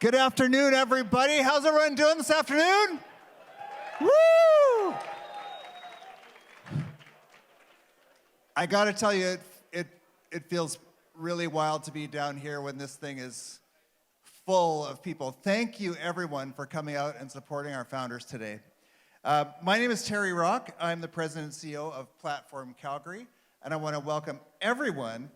Good afternoon, everybody. How's everyone doing this afternoon? Woo! I gotta tell you, it feels really wild to be down here when this thing is full of people. Thank you, everyone, for coming out and supporting our founders today. My name is Terry Rock. I'm the president and CEO of Platform Calgary, and I want to welcome everyone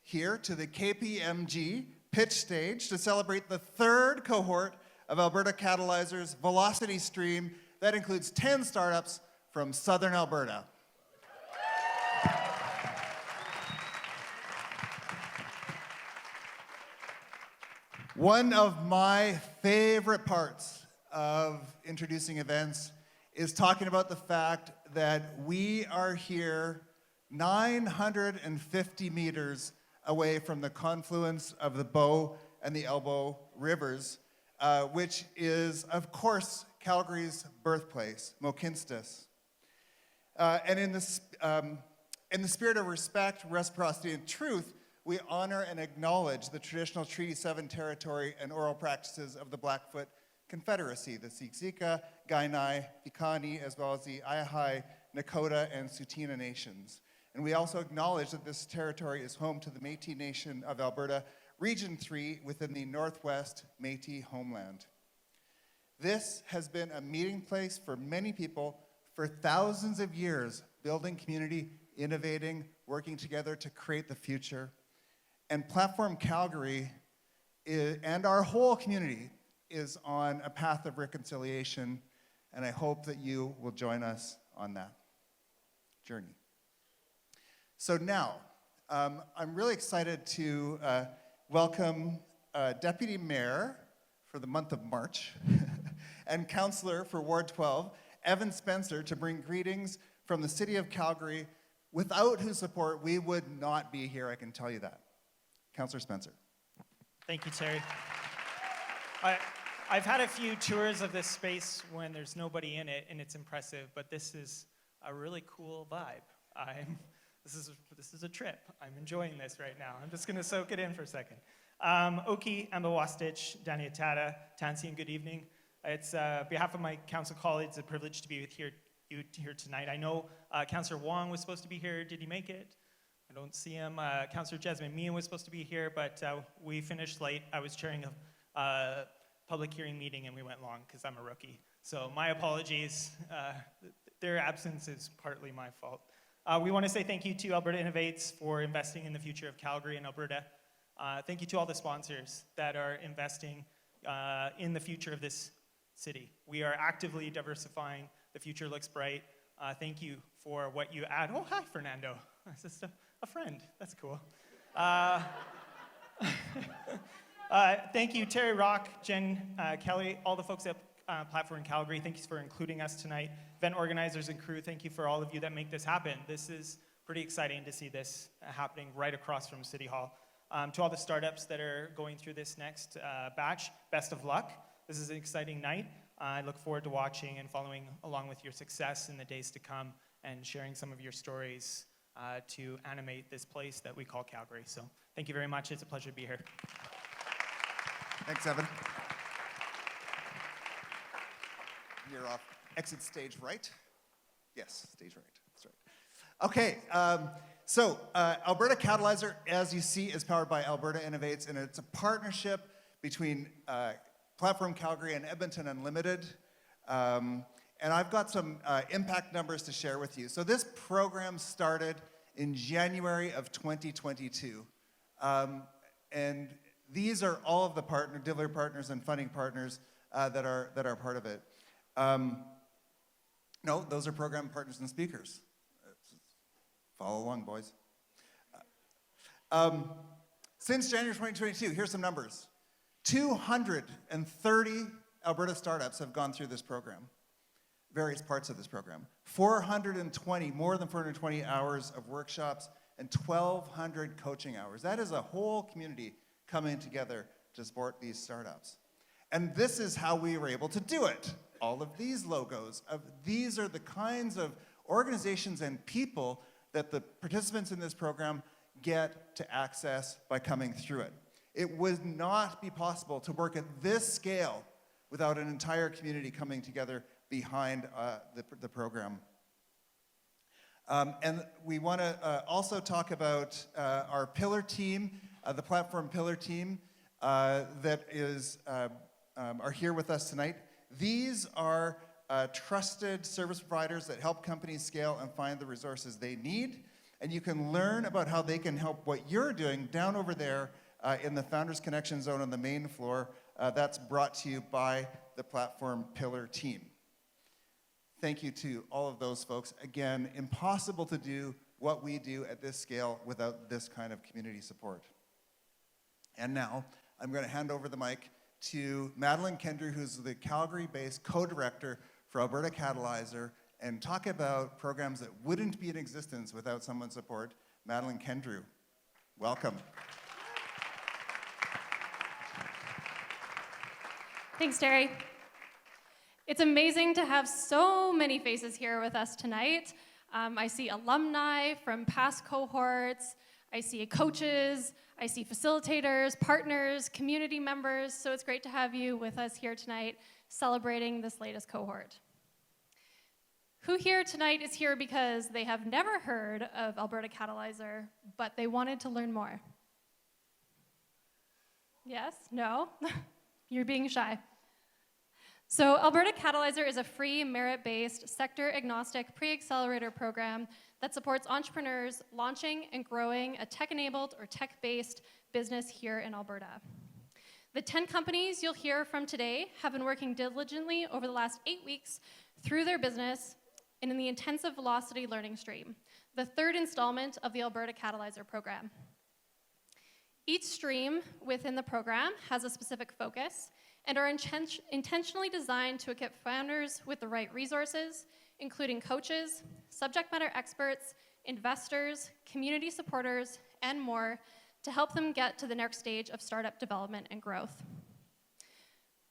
here to the KPMG pitch stage to celebrate the third cohort of Alberta Catalyzer's Velocity Stream that includes 10 startups from Southern Alberta. One of my favorite parts of introducing events is talking about the fact that we are here 950 meters away from the confluence of the Bow and the Elbow rivers, which is, of course, Calgary's birthplace, Mohkinstsis. And in the spirit of respect, reciprocity, and truth, we honor and acknowledge the traditional Treaty 7 territory and oral practices of the Blackfoot Confederacy, the Siksika, Kainai, Piikani, as well as the Iahai, Nakota, and Tsuut'ina nations. And we also acknowledge that this territory is home to the Métis Nation of Alberta, Region 3, within the Northwest Métis homeland. This has been a meeting place for many people for thousands of years, building community, innovating, working together to create the future. And Platform Calgary and our whole community is on a path of reconciliation, and I hope that you will join us on that journey. So now, I'm really excited to welcome Deputy Mayor for the month of March and Councillor for Ward 12, Evan Spencer, to bring greetings from the City of Calgary, without whose support we would not be here, I can tell you that. Councillor Spencer. Thank you, Terry. I've had a few tours of this space when there's nobody in it, and it's impressive, but this is a really cool vibe. This is a trip. I'm enjoying this right now. I'm just going to soak it in for a second. Oki, Ambawastich, Daniatata, Tansi, and good evening. It's behalf of my council colleagues, a privilege to be with here tonight. I know Councillor Wong was supposed to be here. Did he make it? I don't see him. Councillor Jasmine Meehan was supposed to be here, but we finished late. I was chairing a public hearing meeting, and we went long because I'm a rookie. So my apologies. Their absence is partly my fault. We want to say thank you to Alberta Innovates for investing in the future of Calgary and Alberta. Thank you to all the sponsors that are investing in the future of this city. We are actively diversifying. The future looks bright. Thank you for what you add. Oh, hi, Fernando. That's just a friend. That's cool. Thank you, Terry Rock, Jen Kelly, all the folks at Platform Calgary. Thank you for including us tonight. Event organizers and crew, thank you for all of you that make this happen. This is pretty exciting to see this happening right across from City Hall. To all the startups that are going through this next batch, best of luck. This is an exciting night. I look forward to watching and following along with your success in the days to come and sharing some of your stories to animate this place that we call Calgary. So thank you very much. It's a pleasure to be here. Thanks, Evan. You're off. Exit stage right? Yes, stage right. That's right. Okay, so Alberta Catalyzer, as you see, is powered by Alberta Innovates, and it's a partnership between Platform Calgary and Edmonton Unlimited. And I've got some impact numbers to share with you. So this program started in January of 2022. And these are all of the delivery partners and funding partners that are part of it. No, those are program partners and speakers. Follow along, boys. Since January 2022, here's some numbers. 230 Alberta startups have gone through this program, various parts of this program. More than 420 hours of workshops and 1,200 coaching hours. That is a whole community coming together to support these startups. And this is how we were able to do it. All of these logos, these are the kinds of organizations and people that the participants in this program get to access by coming through it. It would not be possible to work at this scale without an entire community coming together behind the program. And we want to also talk about our pillar team, the platform pillar team that are here with us tonight. These are trusted service providers that help companies scale and find the resources they need. And you can learn about how they can help what you're doing down over there in the Founders Connection Zone on the main floor. That's brought to you by the platform pillar team. Thank you to all of those folks. Again, impossible to do what we do at this scale without this kind of community support. And now, I'm going to hand over the mic to Madeline Kendrew, who's the Calgary-based co-director for Alberta Catalyzer, and talk about programs that wouldn't be in existence without someone's support. Madeline Kendrew, welcome. Thanks, Terry. It's amazing to have so many faces here with us tonight. I see alumni from past cohorts, I see coaches, I see facilitators, partners, community members, so it's great to have you with us here tonight celebrating this latest cohort. Who here tonight is here because they have never heard of Alberta Catalyzer, but they wanted to learn more? Yes? No? You're being shy. So Alberta Catalyzer is a free, merit-based, sector-agnostic pre-accelerator program that supports entrepreneurs launching and growing a tech-enabled or tech-based business here in Alberta. The 10 companies you'll hear from today have been working diligently over the last 8 weeks through their business and in the intensive velocity learning stream, the third installment of the Alberta Catalyzer program. Each stream within the program has a specific focus and are intentionally designed to equip founders with the right resources, including coaches, subject matter experts, investors, community supporters, and more, to help them get to the next stage of startup development and growth.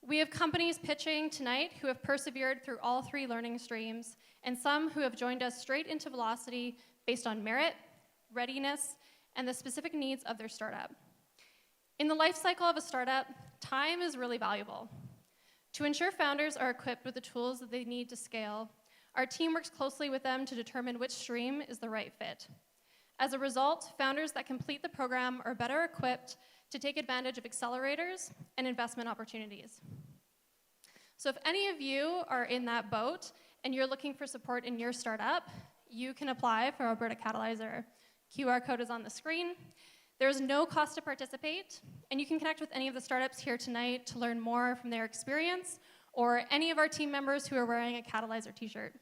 We have companies pitching tonight who have persevered through all 3 learning streams, and some who have joined us straight into Velocity based on merit, readiness, and the specific needs of their startup. In the life cycle of a startup, time is really valuable. To ensure founders are equipped with the tools that they need to scale, our team works closely with them to determine which stream is the right fit. As a result, founders that complete the program are better equipped to take advantage of accelerators and investment opportunities. So if any of you are in that boat and you're looking for support in your startup, you can apply for Alberta Catalyzer. QR code is on the screen. There's no cost to participate, and you can connect with any of the startups here tonight to learn more from their experience or any of our team members who are wearing a Catalyzer t-shirt.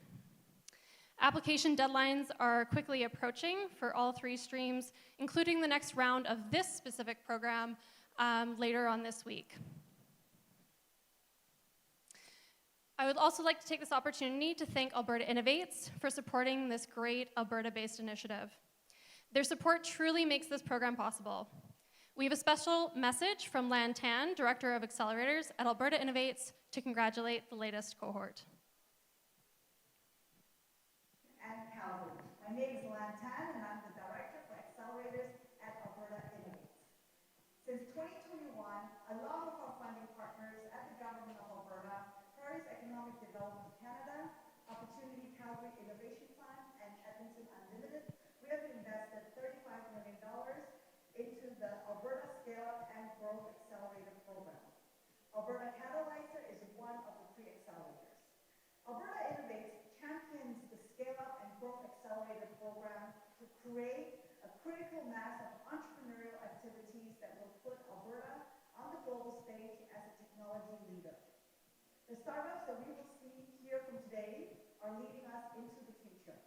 Application deadlines are quickly approaching for all 3 streams, including the next round of this specific program later on this week. I would also like to take this opportunity to thank Alberta Innovates for supporting this great Alberta-based initiative. Their support truly makes this program possible. We have a special message from Lan Tan, Director of Accelerators at Alberta Innovates, to congratulate the latest cohort. And Calgary. My name is Lan Tan, and I'm the Director for Accelerators at Alberta Innovates. Since 2021, along with our funding partners at the Government of Alberta, Prairies Economic Development Canada, Opportunity Calgary Innovation Fund, and Edmonton Unlimited, we have invested $35 million into the Alberta Scale-Up and Growth Accelerator program. Alberta Catalyzer is one of the 3 accelerators. Alberta Innovates champions the Scale-Up and Growth Accelerator program to create a critical mass of entrepreneurial activities that will put Alberta on the global stage as a technology leader. The startups that we will see here from today are leading us into the future.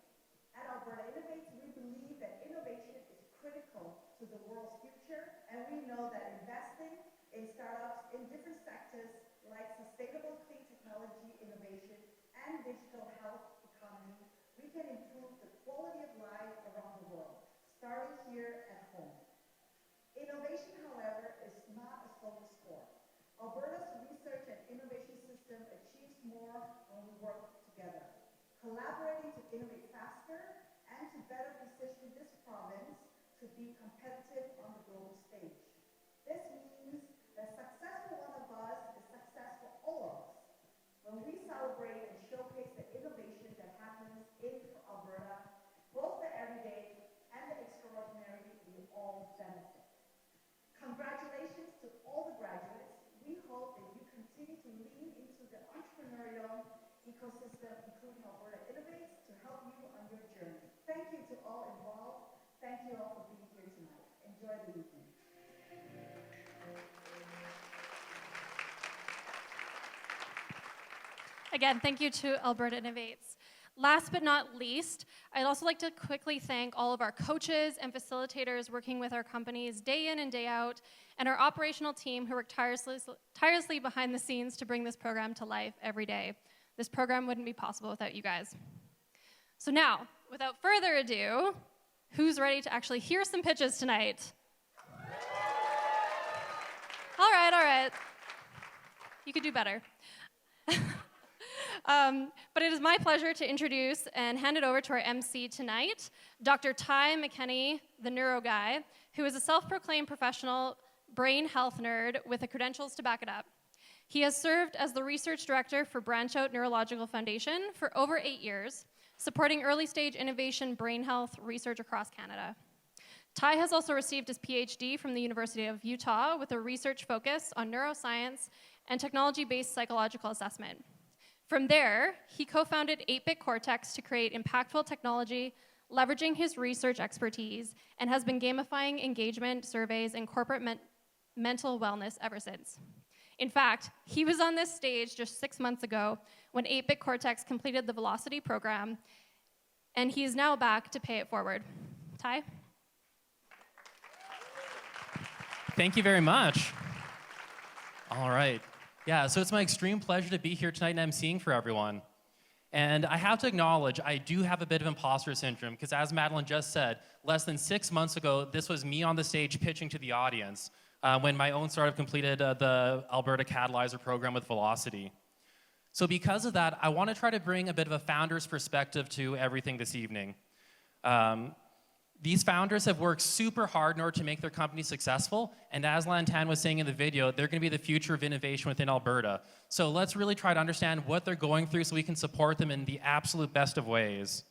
At Alberta Innovates, we believe that innovation is critical to the world's future, and we know that investing in startups in different sectors like sustainable clean technology innovation and digital health economy, we can improve the quality of life around the world, starting here at home. Innovation, however, is not a solo sport. Alberta's research and innovation system achieves more when we work together, collaborating to innovate faster and to better position this province to be competitive on the global stage. This means when we celebrate and showcase the innovation that happens in Alberta, both the everyday and the extraordinary, we all benefit. Congratulations to all the graduates. We hope that you continue to lean into the entrepreneurial ecosystem, including Alberta Innovates, to help you on your journey. Thank you to all involved. Thank you all for being here tonight. Enjoy the evening. Again, thank you to Alberta Innovates. Last but not least, I'd also like to quickly thank all of our coaches and facilitators working with our companies day in and day out, and our operational team who work tirelessly behind the scenes to bring this program to life every day. This program wouldn't be possible without you guys. So now, without further ado, who's ready to actually hear some pitches tonight? All right. You could do better. But it is my pleasure to introduce and hand it over to our MC tonight, Dr. Ty McKenney, the neuro guy, who is a self-proclaimed professional brain health nerd with the credentials to back it up. He has served as the research director for Branch Out Neurological Foundation for over 8 years, supporting early-stage innovation brain health research across Canada. Ty has also received his PhD from the University of Utah with a research focus on neuroscience and technology-based psychological assessment. From there, he co-founded 8-Bit Cortex to create impactful technology, leveraging his research expertise, and has been gamifying engagement surveys and corporate mental wellness ever since. In fact, he was on this stage just 6 months ago when 8-Bit Cortex completed the Velocity program, and he is now back to pay it forward. Ty? Thank you very much. All right. Yeah, so it's my extreme pleasure to be here tonight and emceeing for everyone. And I have to acknowledge, I do have a bit of imposter syndrome, because as Madeline just said, less than 6 months ago, this was me on the stage pitching to the audience when my own startup completed the Alberta Catalyzer program with Velocity. So because of that, I want to try to bring a bit of a founder's perspective to everything this evening. These founders have worked super hard in order to make their company successful, and as Lantan was saying in the video, they're going to be the future of innovation within Alberta. So let's really try to understand what they're going through so we can support them in the absolute best of ways.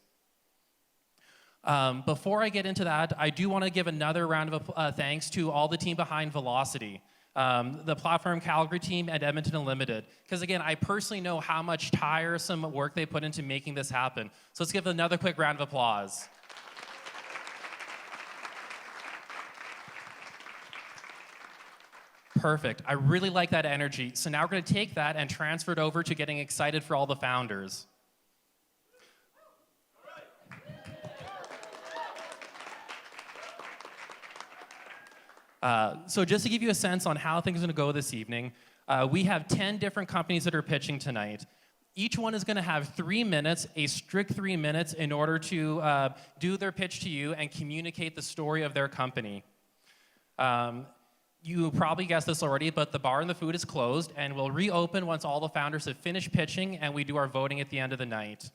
Before I get into that, I do want to give another round of thanks to all the team behind Velocity, the Platform Calgary team and Edmonton Unlimited. Because again, I personally know how much tiresome work they put into making this happen. So let's give another quick round of applause. Perfect. I really like that energy. So now we're going to take that and transfer it over to getting excited for all the founders. So just to give you a sense on how things are going to go this evening, we have 10 different companies that are pitching tonight. Each one is going to have 3 minutes, a strict 3 minutes, in order to do their pitch to you and communicate the story of their company. You probably guessed this already, but the bar and the food is closed, and we'll reopen once all the founders have finished pitching, and we do our voting at the end of the night.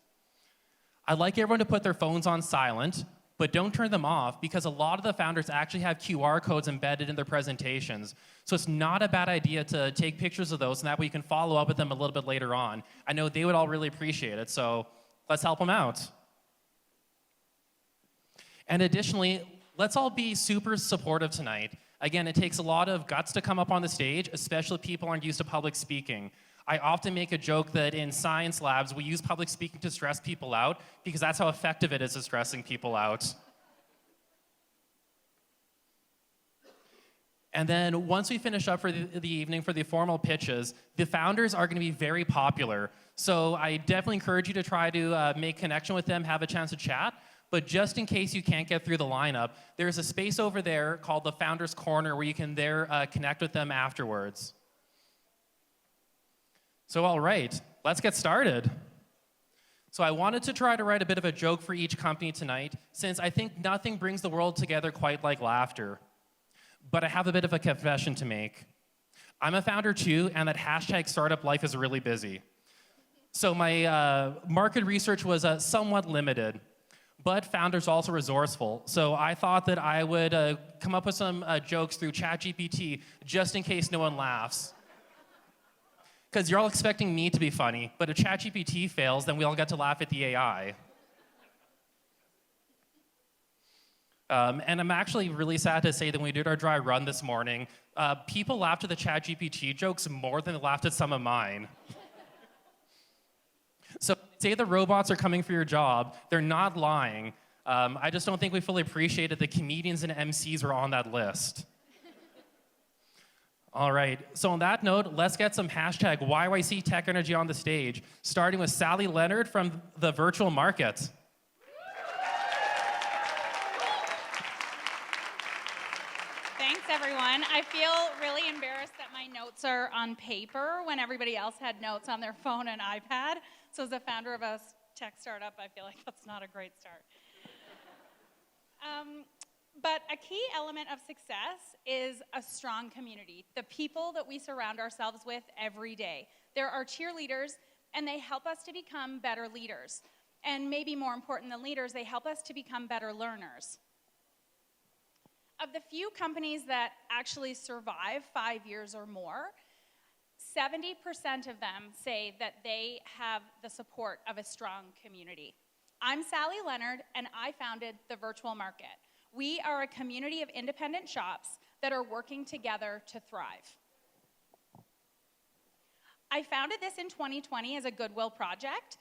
I'd like everyone to put their phones on silent, but don't turn them off, because a lot of the founders actually have QR codes embedded in their presentations. So it's not a bad idea to take pictures of those, and that way you can follow up with them a little bit later on. I know they would all really appreciate it, so let's help them out. And additionally, let's all be super supportive tonight. Again, it takes a lot of guts to come up on the stage, especially if people aren't used to public speaking. I often make a joke that in science labs, we use public speaking to stress people out because that's how effective it is at stressing people out. And then once we finish up for the evening for the formal pitches, the founders are going to be very popular. So I definitely encourage you to try to make connection with them, have a chance to chat. But just in case you can't get through the lineup, there's a space over there called the Founders Corner where you can connect with them afterwards. So all right, let's get started. So I wanted to try to write a bit of a joke for each company tonight, since I think nothing brings the world together quite like laughter. But I have a bit of a confession to make. I'm a founder too, and that hashtag startup life is really busy. So my market research was somewhat limited. But founders are also resourceful. So I thought that I would come up with some jokes through ChatGPT just in case no one laughs. Because you're all expecting me to be funny, but if ChatGPT fails, then we all get to laugh at the AI. And I'm actually really sad to say that when we did our dry run this morning, people laughed at the ChatGPT jokes more than they laughed at some of mine. So say the robots are coming for your job, they're not lying. I just don't think we fully appreciated the comedians and MCs were on that list. All right, so on that note, let's get some hashtag YYC Tech Energy on the stage, starting with Sally Leonard from the virtual market. Thanks, everyone. I feel really embarrassed that my notes are on paper when everybody else had notes on their phone and iPad. So as a founder of a tech startup, I feel like that's not a great start. But a key element of success is a strong community, the people that we surround ourselves with every day. They're our cheerleaders, and they help us to become better leaders. And maybe more important than leaders, they help us to become better learners. Of the few companies that actually survive 5 years or more, 70% of them say that they have the support of a strong community. I'm Sally Leonard, and I founded the Virtual Market. We are a community of independent shops that are working together to thrive. I founded this in 2020 as a goodwill project.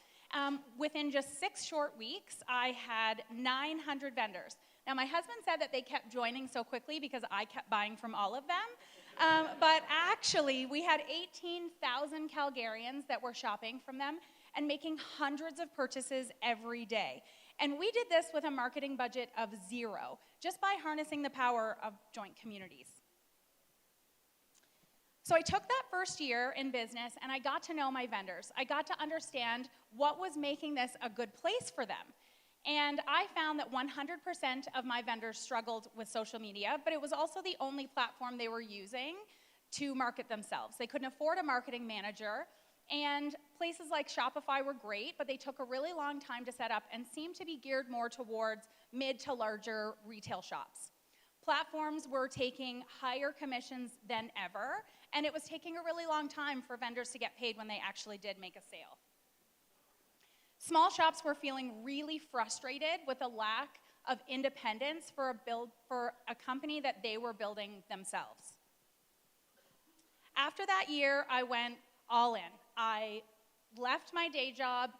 Within just 6 short weeks, I had 900 vendors. Now, my husband said that they kept joining so quickly because I kept buying from all of them. But actually, we had 18,000 Calgarians that were shopping from them and making hundreds of purchases every day. And we did this with a marketing budget of 0, just by harnessing the power of joint communities. So I took that first year in business and I got to know my vendors. I got to understand what was making this a good place for them. And I found that 100% of my vendors struggled with social media, but it was also the only platform they were using to market themselves. They couldn't afford a marketing manager, and places like Shopify were great, but they took a really long time to set up and seemed to be geared more towards mid to larger retail shops. Platforms were taking higher commissions than ever, and it was taking a really long time for vendors to get paid when they actually did make a sale. Small shops were feeling really frustrated with a lack of independence for a company that they were building themselves. After that year, I went all in. I left my day job,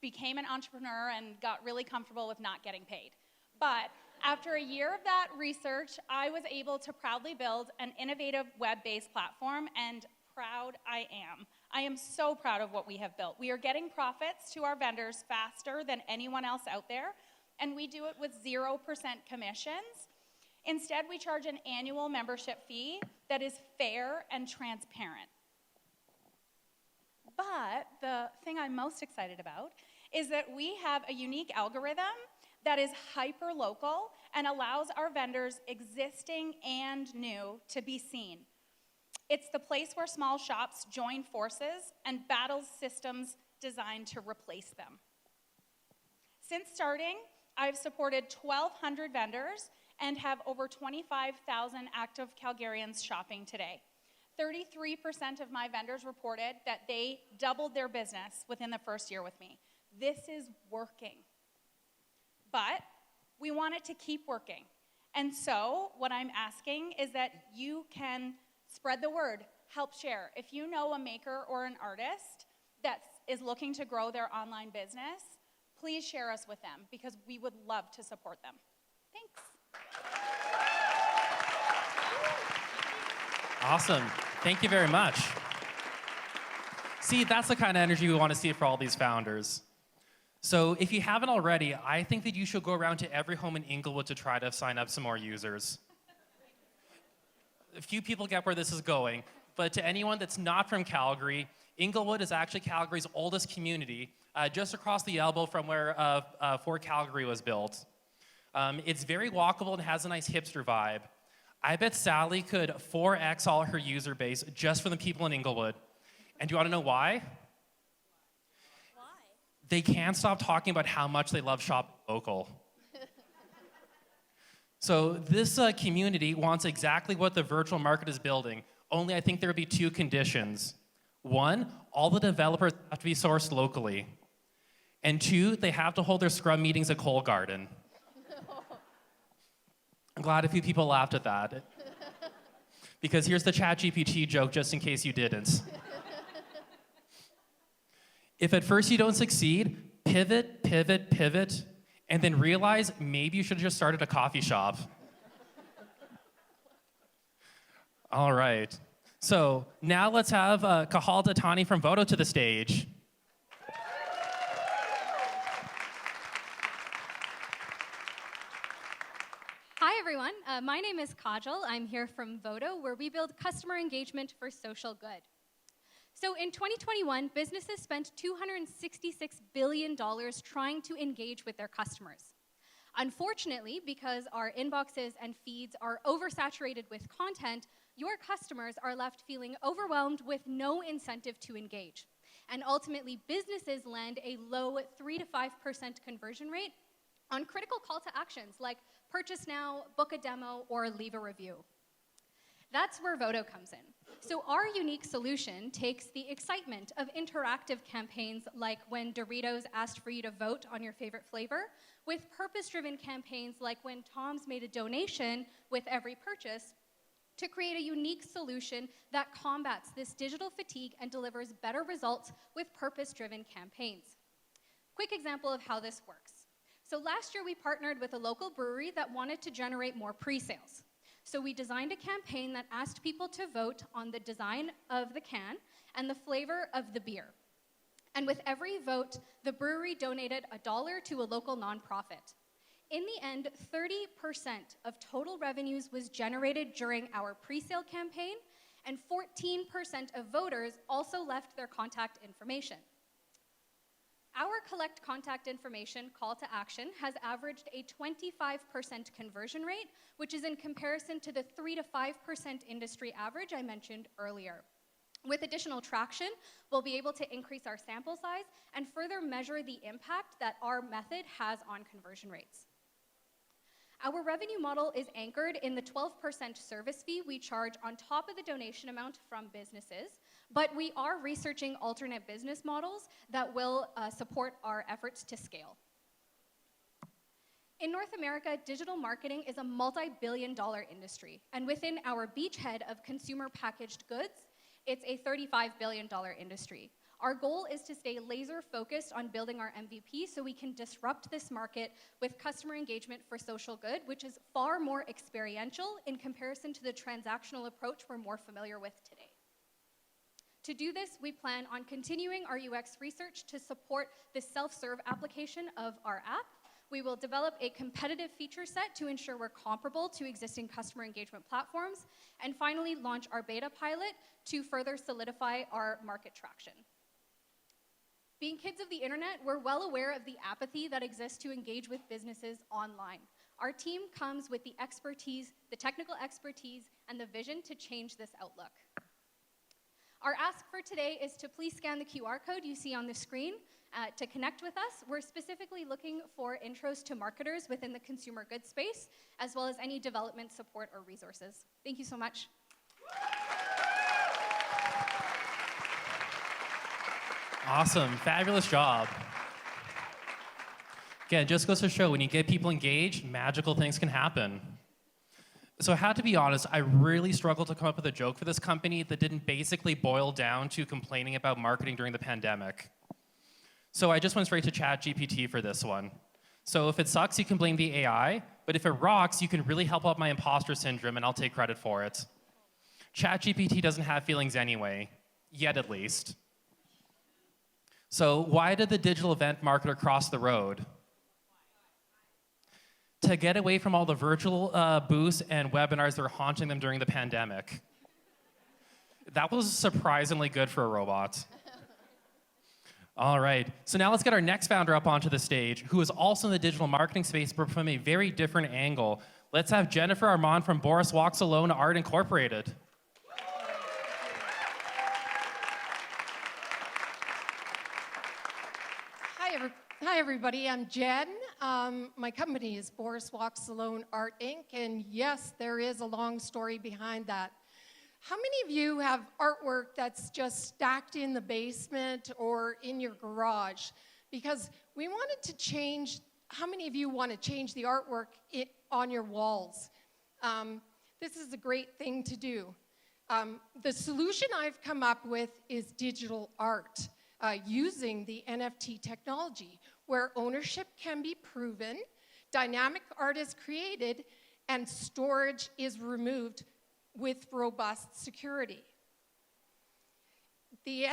became an entrepreneur, and got really comfortable with not getting paid. But after a year of that research, I was able to proudly build an innovative web-based platform, and proud I am. I am so proud of what we have built. We are getting profits to our vendors faster than anyone else out there, and we do it with 0% commissions. Instead, we charge an annual membership fee that is fair and transparent. But the thing I'm most excited about is that we have a unique algorithm that is hyper-local and allows our vendors, existing and new, to be seen. It's the place where small shops join forces and battle systems designed to replace them. Since starting, I've supported 1,200 vendors and have over 25,000 active Calgarians shopping today. 33% of my vendors reported that they doubled their business within the first year with me. This is working. But we want it to keep working. And so what I'm asking is that you can spread the word, help share. If you know a maker or an artist that is looking to grow their online business, please share us with them because we would love to support them. Thanks. Awesome. Thank you very much. See, that's the kind of energy we want to see for all these founders. So if you haven't already, I think that you should go around to every home in Inglewood to try to sign up some more users. A few people get where this is going, but to anyone that's not from Calgary, Inglewood is actually Calgary's oldest community, just across the elbow from where Fort Calgary was built. It's very walkable and has a nice hipster vibe. I bet Sally could 4x all her user base just for the people in Inglewood. And do you want to know why? Why? They can't stop talking about how much they love shopping local. So this community wants exactly what the virtual market is building, only I think there would be 2 conditions. One, all the developers have to be sourced locally. And two, they have to hold their Scrum meetings at Cole Garden. I'm glad a few people laughed at that. Because here's the ChatGPT joke, just in case you didn't. If at first you don't succeed, pivot, pivot, pivot, and then realize maybe you should have just started a coffee shop. All right. So now let's have Cahal Datani from Vodo to the stage. Hi, everyone. My name is Kajal. I'm here from Vodo, where we build customer engagement for social good. So in 2021, businesses spent $266 billion trying to engage with their customers. Unfortunately, because our inboxes and feeds are oversaturated with content, your customers are left feeling overwhelmed with no incentive to engage. And ultimately, businesses land a low 3 to 5% conversion rate on critical call to actions like purchase now, book a demo, or leave a review. That's where Vodo comes in. So our unique solution takes the excitement of interactive campaigns like when Doritos asked for you to vote on your favorite flavor, with purpose-driven campaigns like when Tom's made a donation with every purchase, to create a unique solution that combats this digital fatigue and delivers better results with purpose-driven campaigns. Quick example of how this works. So last year we partnered with a local brewery that wanted to generate more pre-sales. So we designed a campaign that asked people to vote on the design of the can and the flavor of the beer. And with every vote, the brewery donated $1 to a local nonprofit. In the end, 30% of total revenues was generated during our pre-sale campaign, and 14% of voters also left their contact information. Our collect contact information call to action has averaged a 25% conversion rate, which is in comparison to the 3 to 5% industry average I mentioned earlier. With additional traction, we'll be able to increase our sample size and further measure the impact that our method has on conversion rates. Our revenue model is anchored in the 12% service fee we charge on top of the donation amount from businesses, but we are researching alternate business models that will support our efforts to scale. In North America, digital marketing is a multi-billion-dollar industry, and within our beachhead of consumer packaged goods, it's a $35 billion industry. Our goal is to stay laser-focused on building our MVP so we can disrupt this market with customer engagement for social good, which is far more experiential in comparison to the transactional approach we're more familiar with today. To do this, we plan on continuing our UX research to support the self-serve application of our app. We will develop a competitive feature set to ensure we're comparable to existing customer engagement platforms, and finally launch our beta pilot to further solidify our market traction. Being kids of the internet, we're well aware of the apathy that exists to engage with businesses online. Our team comes with the expertise, the technical expertise, and the vision to change this outlook. Our ask for today is to please scan the QR code you see on the screen to connect with us. We're specifically looking for intros to marketers within the consumer goods space, as well as any development support or resources. Thank you so much. Awesome, fabulous job. Again, it just goes to show when you get people engaged, magical things can happen. So I had to be honest, I really struggled to come up with a joke for this company that didn't basically boil down to complaining about marketing during the pandemic. So I just went straight to ChatGPT for this one. So if it sucks, you can blame the AI, but if it rocks, you can really help out my imposter syndrome and I'll take credit for it. ChatGPT doesn't have feelings anyway, yet at least. So why did the digital event marketer cross the road? To get away from all the virtual booths and webinars that were haunting them during the pandemic. That was surprisingly good for a robot. All right, so now let's get our next founder up onto the stage, who is also in the digital marketing space, but from a very different angle. Let's have Jennifer Armand from Boris Walks Alone Art Incorporated. Hi, everybody. I'm Jen. My company is Boris Walks Alone Art Inc., and yes, there is a long story behind that. How many of you have artwork that's just stacked in the basement or in your garage? Because we wanted to change, how many of you want to change the artwork on your walls? This is a great thing to do. The solution I've come up with is digital art using the NFT technology, where ownership can be proven, dynamic art is created, and storage is removed with robust security. The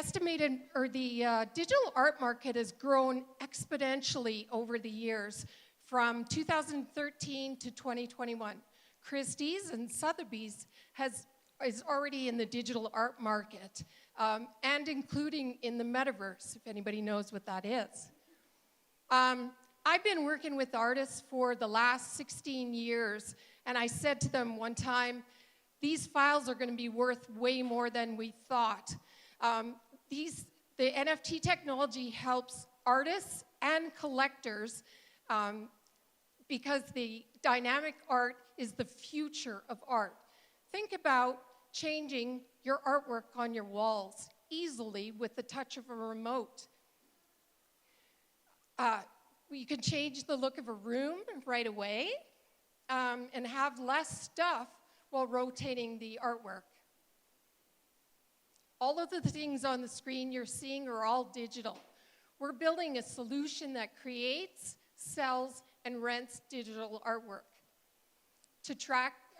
digital art market has grown exponentially over the years from 2013 to 2021. Christie's and Sotheby's is already in the digital art market, and including in the metaverse, if anybody knows what that is. I've been working with artists for the last 16 years, and I said to them one time, these files are going to be worth way more than we thought. The NFT technology helps artists and collectors because the dynamic art is the future of art. Think about changing your artwork on your walls easily with the touch of a remote. You can change the look of a room right away and have less stuff while rotating the artwork. All of the things on the screen you're seeing are all digital. We're building a solution that creates, sells, and rents digital artwork.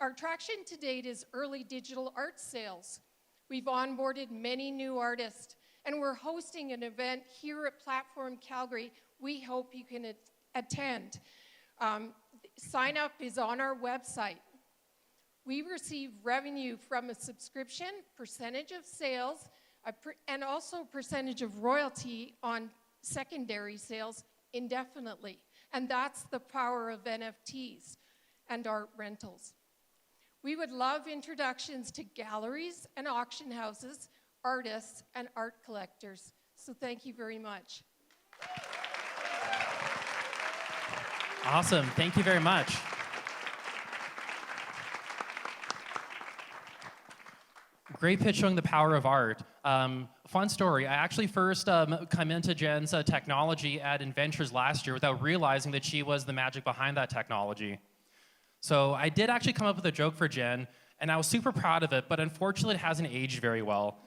Our traction to date is early digital art sales. We've onboarded many new artists, and we're hosting an event here at Platform Calgary we hope you can attend. Sign up is on our website. We receive revenue from a subscription, percentage of sales, and also percentage of royalty on secondary sales indefinitely. And that's the power of NFTs and art rentals. We would love introductions to galleries and auction houses, artists, and art collectors. So thank you very much. Awesome. Thank you very much. Great pitch showing the power of art. Fun story. I actually first come into Jen's technology at Inventures last year without realizing that she was the magic behind that technology. So I did actually come up with a joke for Jen, and I was super proud of it, but unfortunately it hasn't aged very well.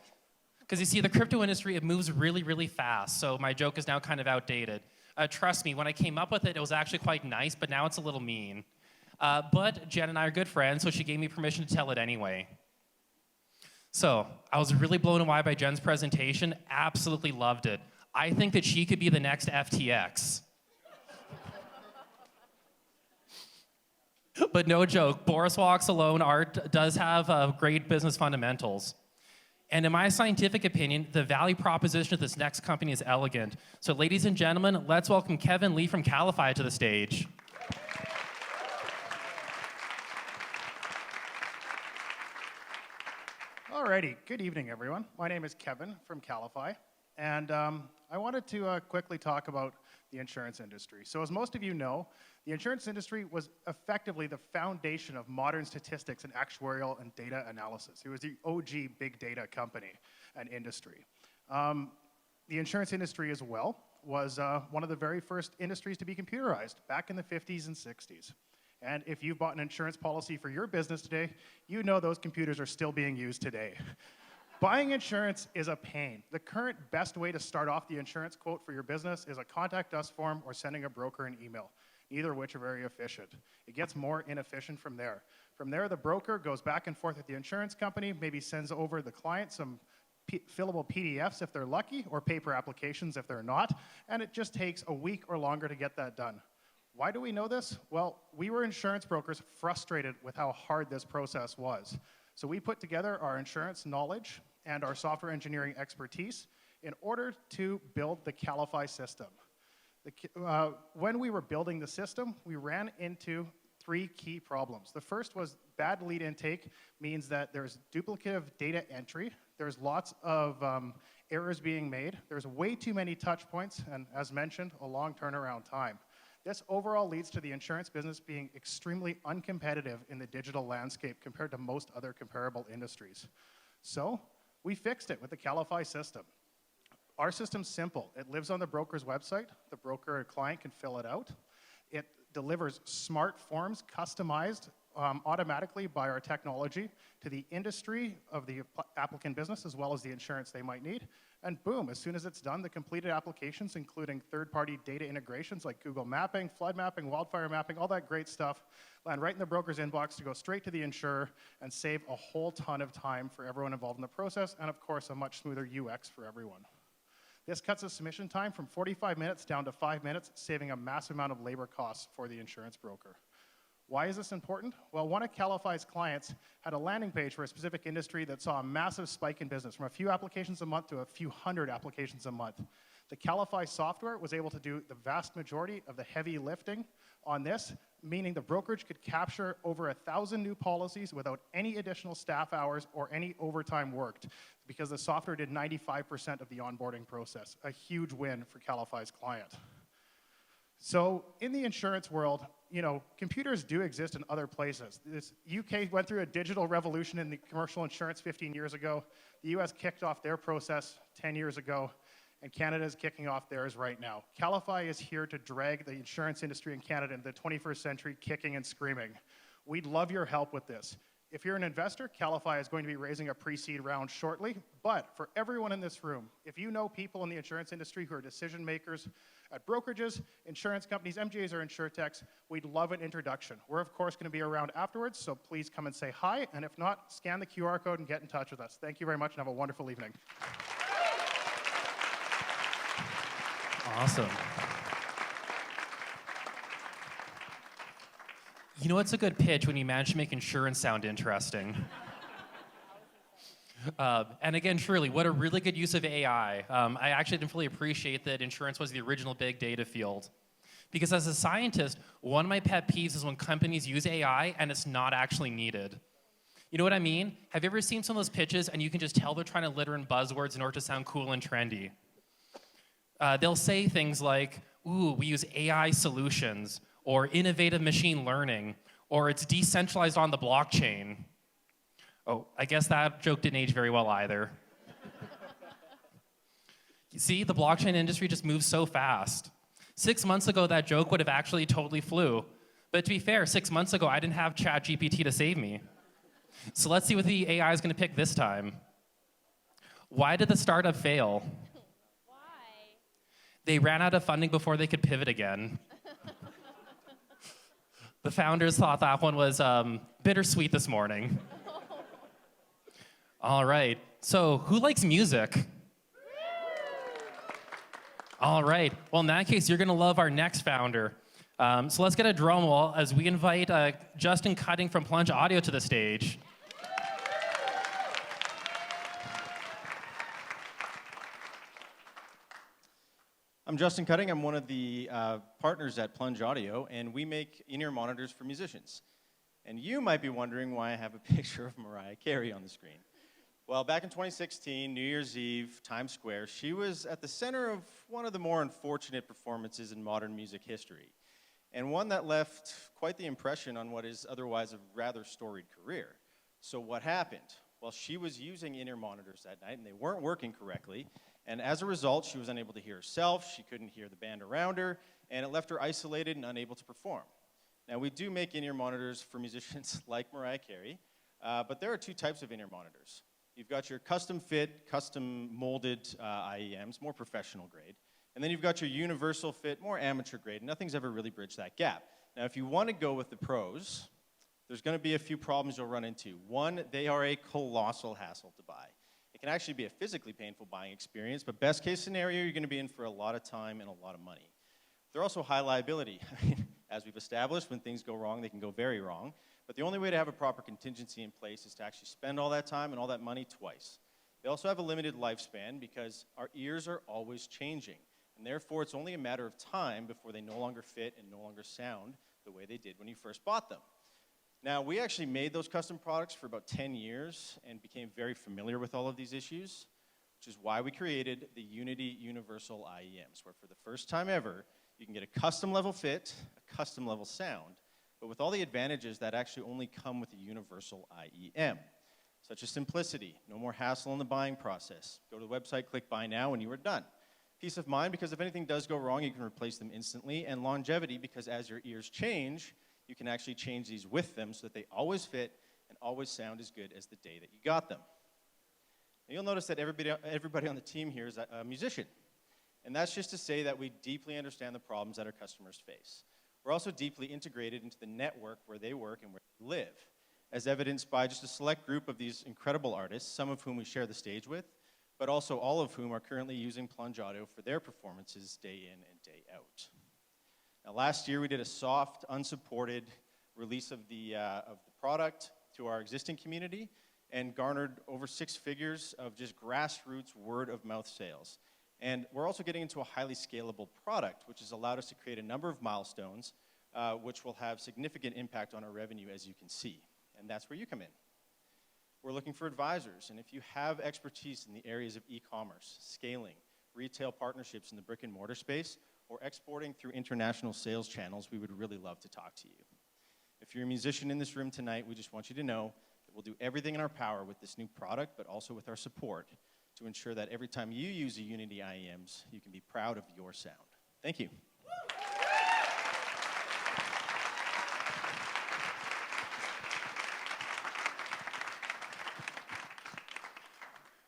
Because you see, the crypto industry, it moves really, really fast, so my joke is now kind of outdated. Trust me, when I came up with it, it was actually quite nice, but now it's a little mean. But Jen and I are good friends, so she gave me permission to tell it anyway. So, I was really blown away by Jen's presentation, absolutely loved it. I think that she could be the next FTX. But no joke, Boris walks alone, art does have great business fundamentals. And in my scientific opinion, the value proposition of this next company is elegant. So ladies and gentlemen, let's welcome Kevin Lee from Calify to the stage. Alrighty, good evening everyone. My name is Kevin from Calify, and I wanted to quickly talk about the insurance industry. So as most of you know, the insurance industry was effectively the foundation of modern statistics and actuarial and data analysis. It was the OG big data company and industry. The insurance industry as well was one of the very first industries to be computerized back in the 50s and 60s. And if you've bought an insurance policy for your business today, you know those computers are still being used today. Buying insurance is a pain. The current best way to start off the insurance quote for your business is a contact us form or sending a broker an email, neither of which are very efficient. It gets more inefficient from there. From there, the broker goes back and forth with the insurance company, maybe sends over the client some fillable PDFs if they're lucky, or paper applications if they're not, and it just takes a week or longer to get that done. Why do we know this? Well, we were insurance brokers frustrated with how hard this process was. So we put together our insurance knowledge and our software engineering expertise in order to build the Calify system. When we were building the system, we ran into three key problems. The first was bad lead intake means that there's duplicative data entry, there's lots of errors being made, there's way too many touch points, and as mentioned, a long turnaround time. This overall leads to the insurance business being extremely uncompetitive in the digital landscape compared to most other comparable industries. So we fixed it with the Calify system. Our system's simple. It lives on the broker's website. The broker or client can fill it out. It delivers smart forms customized automatically by our technology to the industry of the applicant business as well as the insurance they might need. And boom, as soon as it's done, the completed applications, including third-party data integrations like Google Mapping, flood mapping, wildfire mapping, all that great stuff, land right in the broker's inbox to go straight to the insurer and save a whole ton of time for everyone involved in the process, and of course, a much smoother UX for everyone. This cuts the submission time from 45 minutes down to 5 minutes, saving a massive amount of labor costs for the insurance broker. Why is this important? Well, one of Calify's clients had a landing page for a specific industry that saw a massive spike in business, from a few applications a month to a few hundred applications a month. The Calify software was able to do the vast majority of the heavy lifting on this, meaning the brokerage could capture over 1,000 new policies without any additional staff hours or any overtime worked, because the software did 95% of the onboarding process. A huge win for Calify's client. So in the insurance world, you know, computers do exist in other places. This UK went through a digital revolution in the commercial insurance 15 years ago. The US kicked off their process 10 years ago, and Canada is kicking off theirs right now. Calify is here to drag the insurance industry in Canada into the 21st century kicking and screaming. We'd love your help with this. If you're an investor, Calify is going to be raising a pre-seed round shortly, but for everyone in this room, if you know people in the insurance industry who are decision makers at brokerages, insurance companies, MGAs, or insurtechs, we'd love an introduction. We're, of course, going to be around afterwards, so please come and say hi, and if not, scan the QR code and get in touch with us. Thank you very much, and have a wonderful evening. Awesome. You know what's a good pitch when you manage to make insurance sound interesting? And again, truly, what a really good use of AI. I actually didn't fully appreciate that insurance was the original big data field. Because as a scientist, one of my pet peeves is when companies use AI and it's not actually needed. You know what I mean? Have you ever seen some of those pitches and you can just tell they're trying to litter in buzzwords in order to sound cool and trendy? They'll say things like, ooh, we use AI solutions, or innovative machine learning, or it's decentralized on the blockchain. Oh, I guess that joke didn't age very well either. You see, the blockchain industry just moves so fast. 6 months ago, that joke would have actually totally flew. But to be fair, 6 months ago, I didn't have ChatGPT to save me. So let's see what the AI is going to pick this time. Why did the startup fail? Why? They ran out of funding before they could pivot again. The founders thought that one was bittersweet this morning. All right, so who likes music? All right, well, in that case, you're gonna love our next founder. So let's get a drum roll as we invite Justin Cutting from Plunge Audio to the stage. I'm Justin Cutting. I'm one of the partners at Plunge Audio, and we make in-ear monitors for musicians. And you might be wondering why I have a picture of Mariah Carey on the screen. Well, back in 2016, New Year's Eve, Times Square, she was at the center of one of the more unfortunate performances in modern music history, and one that left quite the impression on what is otherwise a rather storied career. So what happened? Well, she was using in-ear monitors that night, and they weren't working correctly. And as a result, she was unable to hear herself, she couldn't hear the band around her, and it left her isolated and unable to perform. Now, we do make in-ear monitors for musicians like Mariah Carey, but there are two types of in-ear monitors. You've got your custom fit, custom molded IEMs, more professional grade. And then you've got your universal fit, more amateur grade. Nothing's ever really bridged that gap. Now, if you want to go with the pros, there's going to be a few problems you'll run into. One, they are a colossal hassle to buy. It can actually be a physically painful buying experience, but best case scenario, you're going to be in for a lot of time and a lot of money. They're also high liability. I mean, as we've established, when things go wrong, they can go very wrong. But the only way to have a proper contingency in place is to actually spend all that time and all that money twice. They also have a limited lifespan because our ears are always changing. And therefore, it's only a matter of time before they no longer fit and no longer sound the way they did when you first bought them. Now, we actually made those custom products for about 10 years and became very familiar with all of these issues, which is why we created the Unity Universal IEMs, where for the first time ever, You can get a custom level fit, a custom level sound, but with all the advantages that actually only come with a universal IEM, such as simplicity, no more hassle in the buying process. Go to the website, click buy now, and you are done. Peace of mind, because if anything does go wrong, you can replace them instantly, and longevity, because as your ears change, you can actually change these with them so that they always fit and always sound as good as the day that you got them. And you'll notice that everybody on the team here is a musician. And that's just to say that we deeply understand the problems that our customers face. We're also deeply integrated into the network where they work and where they live, as evidenced by just a select group of these incredible artists, some of whom we share the stage with, but also all of whom are currently using Plunge Audio for their performances day in and day out. Now, last year we did a soft, unsupported release of the product to our existing community and garnered over 6 figures of just grassroots word-of-mouth sales. And we're also getting into a highly scalable product, which has allowed us to create a number of milestones, which will have significant impact on our revenue, as you can see. And that's where you come in. We're looking for advisors, and if you have expertise in the areas of e-commerce, scaling, retail partnerships in the brick and mortar space, or exporting through international sales channels, we would really love to talk to you. If you're a musician in this room tonight, we just want you to know that we'll do everything in our power with this new product, but also with our support to ensure that every time you use a Unity IEMs, you can be proud of your sound. Thank you.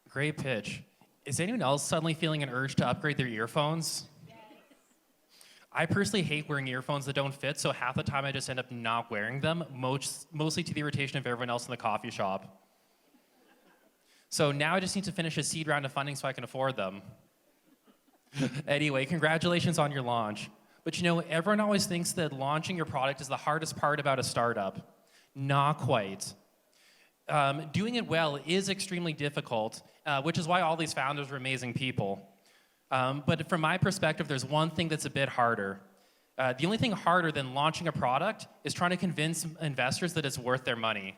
Great pitch. Is anyone else suddenly feeling an urge to upgrade their earphones? Yes. I personally hate wearing earphones that don't fit, so half the time I just end up not wearing them, mostly to the irritation of everyone else in the coffee shop. So now I just need to finish a seed round of funding so I can afford them. Anyway, congratulations on your launch. But you know, everyone always thinks that launching your product is the hardest part about a startup. Not quite. Doing it well is extremely difficult, which is why all these founders are amazing people. But from my perspective, there's one thing that's a bit harder. The only thing harder than launching a product is trying to convince investors that it's worth their money.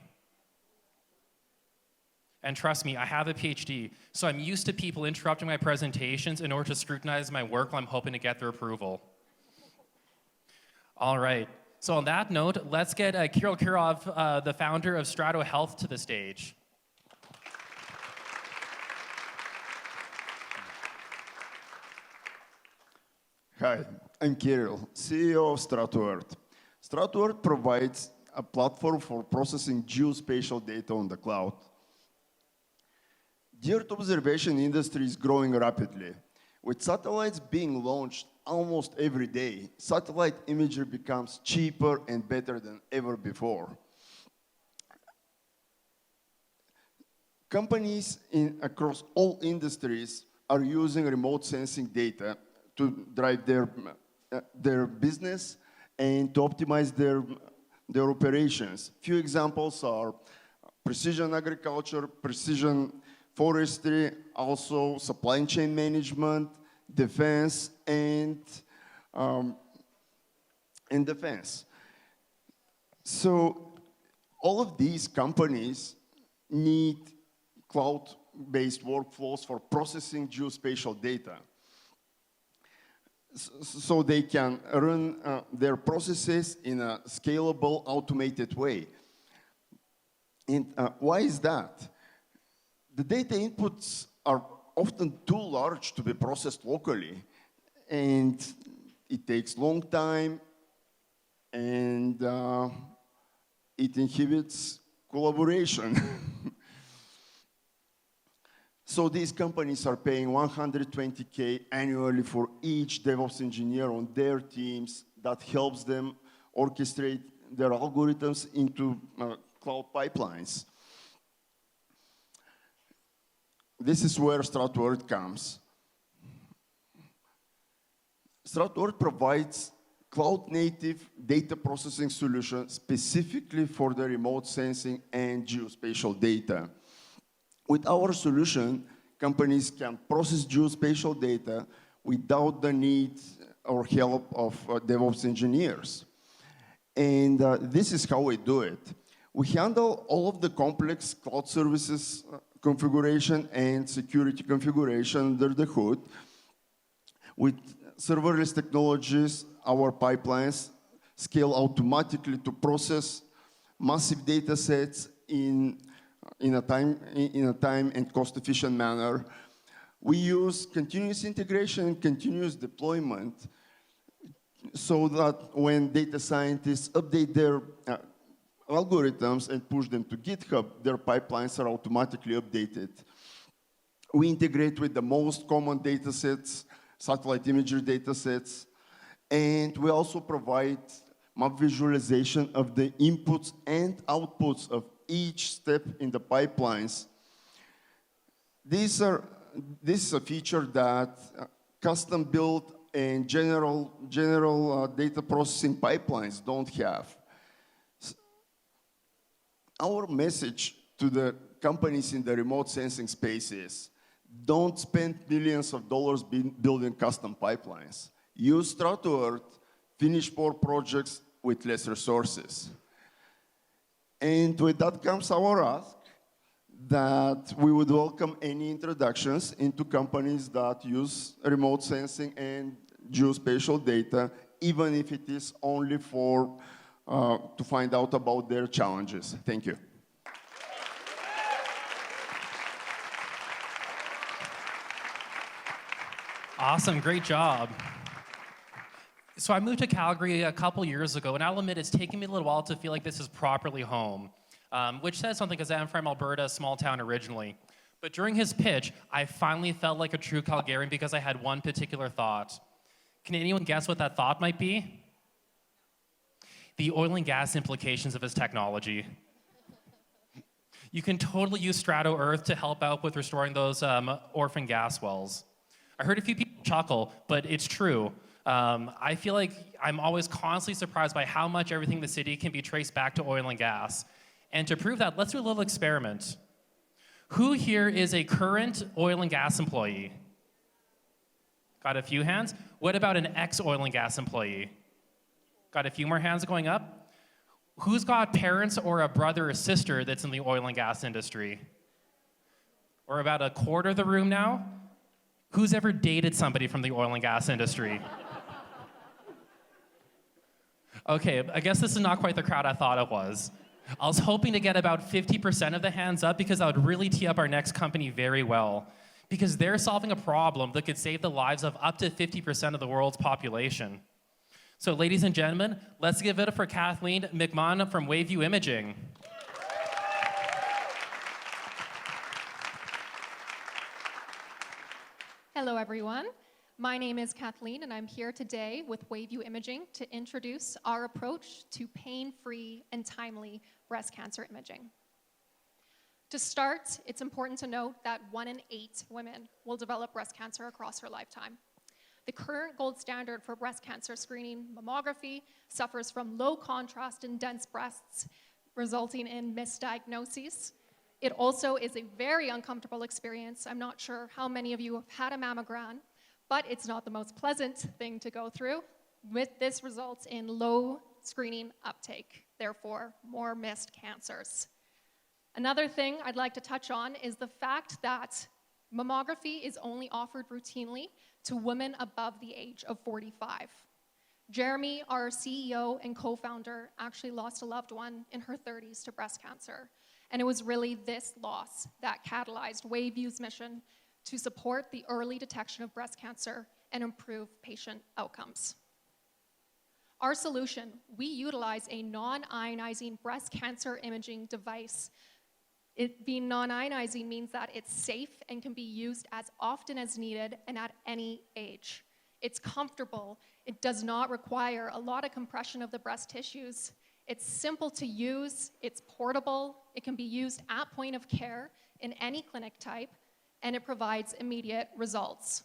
And trust me, I have a PhD, so I'm used to people interrupting my presentations in order to scrutinize my work while I'm hoping to get their approval. All right. So on that note, let's get Kirill Kirov, the founder of Strato Health, to the stage. Hi, I'm Kirill, CEO of StratoEarth. StratoEarth provides a platform for processing geospatial data on the cloud. The Earth observation industry is growing rapidly. With satellites being launched almost every day, satellite imagery becomes cheaper and better than ever before. Companies across all industries are using remote sensing data to drive their business and to optimize their operations. Few examples are precision agriculture, precision forestry, also supply chain management, defense, and defense. So all of these companies need cloud-based workflows for processing geospatial data, so they can run their processes in a scalable, automated way. And why is that? The data inputs are often too large to be processed locally, and it takes long time, and it inhibits collaboration. So these companies are paying $120K annually for each DevOps engineer on their teams that helps them orchestrate their algorithms into cloud pipelines. This is where StratoEarth comes. StratoEarth provides cloud-native data processing solution specifically for the remote sensing and geospatial data. With our solution, companies can process geospatial data without the need or help of DevOps engineers. And this is how we do it. We handle all of the complex cloud services configuration and security configuration under the hood with serverless technologies, our pipelines scale automatically to process massive data sets in a time and cost-efficient manner. We use continuous integration and continuous deployment so that when data scientists update their algorithms and push them to GitHub, their pipelines are automatically updated. We integrate with the most common data sets, satellite imagery data sets, and we also provide map visualization of the inputs and outputs of each step in the pipelines. This is a feature that custom-built and general data processing pipelines don't have. Our message to the companies in the remote sensing space is, don't spend millions of dollars building custom pipelines. Use Strato, finish more projects with less resources. And with that comes our ask that we would welcome any introductions into companies that use remote sensing and geospatial data, even if it is only for to find out about their challenges. Thank you. Awesome, great job. So I moved to Calgary a couple years ago, and I'll admit it's taken me a little while to feel like this is properly home, which says something because I'm from Alberta, a small town originally. But during his pitch, I finally felt like a true Calgarian because I had one particular thought. Can anyone guess what that thought might be? The oil and gas implications of his technology. You can totally use Strato Earth to help out with restoring those orphan gas wells. I heard a few people chuckle, but it's true. I feel like I'm always constantly surprised by how much everything in the city can be traced back to oil and gas. And to prove that, let's do a little experiment. Who here is a current oil and gas employee? Got a few hands? What about an ex-oil and gas employee? Got a few more hands going up? Who's got parents or a brother or sister that's in the oil and gas industry? Or about a quarter of the room now? Who's ever dated somebody from the oil and gas industry? Okay, I guess this is not quite the crowd I thought it was. I was hoping to get about 50% of the hands up because I would really tee up our next company very well. Because they're solving a problem that could save the lives of up to 50% of the world's population. So ladies and gentlemen, let's give it up for Kathleen McMahon from Waveview Imaging. Hello, everyone. My name is Kathleen, and I'm here today with Waveview Imaging to introduce our approach to pain-free and timely breast cancer imaging. To start, it's important to note that 1 in 8 women will develop breast cancer across her lifetime. The current gold standard for breast cancer screening, mammography, suffers from low contrast and dense breasts, resulting in misdiagnoses. It also is a very uncomfortable experience. I'm not sure how many of you have had a mammogram, but it's not the most pleasant thing to go through. With this results in low screening uptake, therefore more missed cancers. Another thing I'd like to touch on is the fact that mammography is only offered routinely to women above the age of 45. Jeremy, our CEO and co-founder, actually lost a loved one in her 30s to breast cancer. And it was really this loss that catalyzed Waveview's mission to support the early detection of breast cancer and improve patient outcomes. Our solution, we utilize a non-ionizing breast cancer imaging device. It being non-ionizing means that it's safe and can be used as often as needed and at any age. It's comfortable. It does not require a lot of compression of the breast tissues. It's simple to use. It's portable. It can be used at point of care in any clinic type, and it provides immediate results.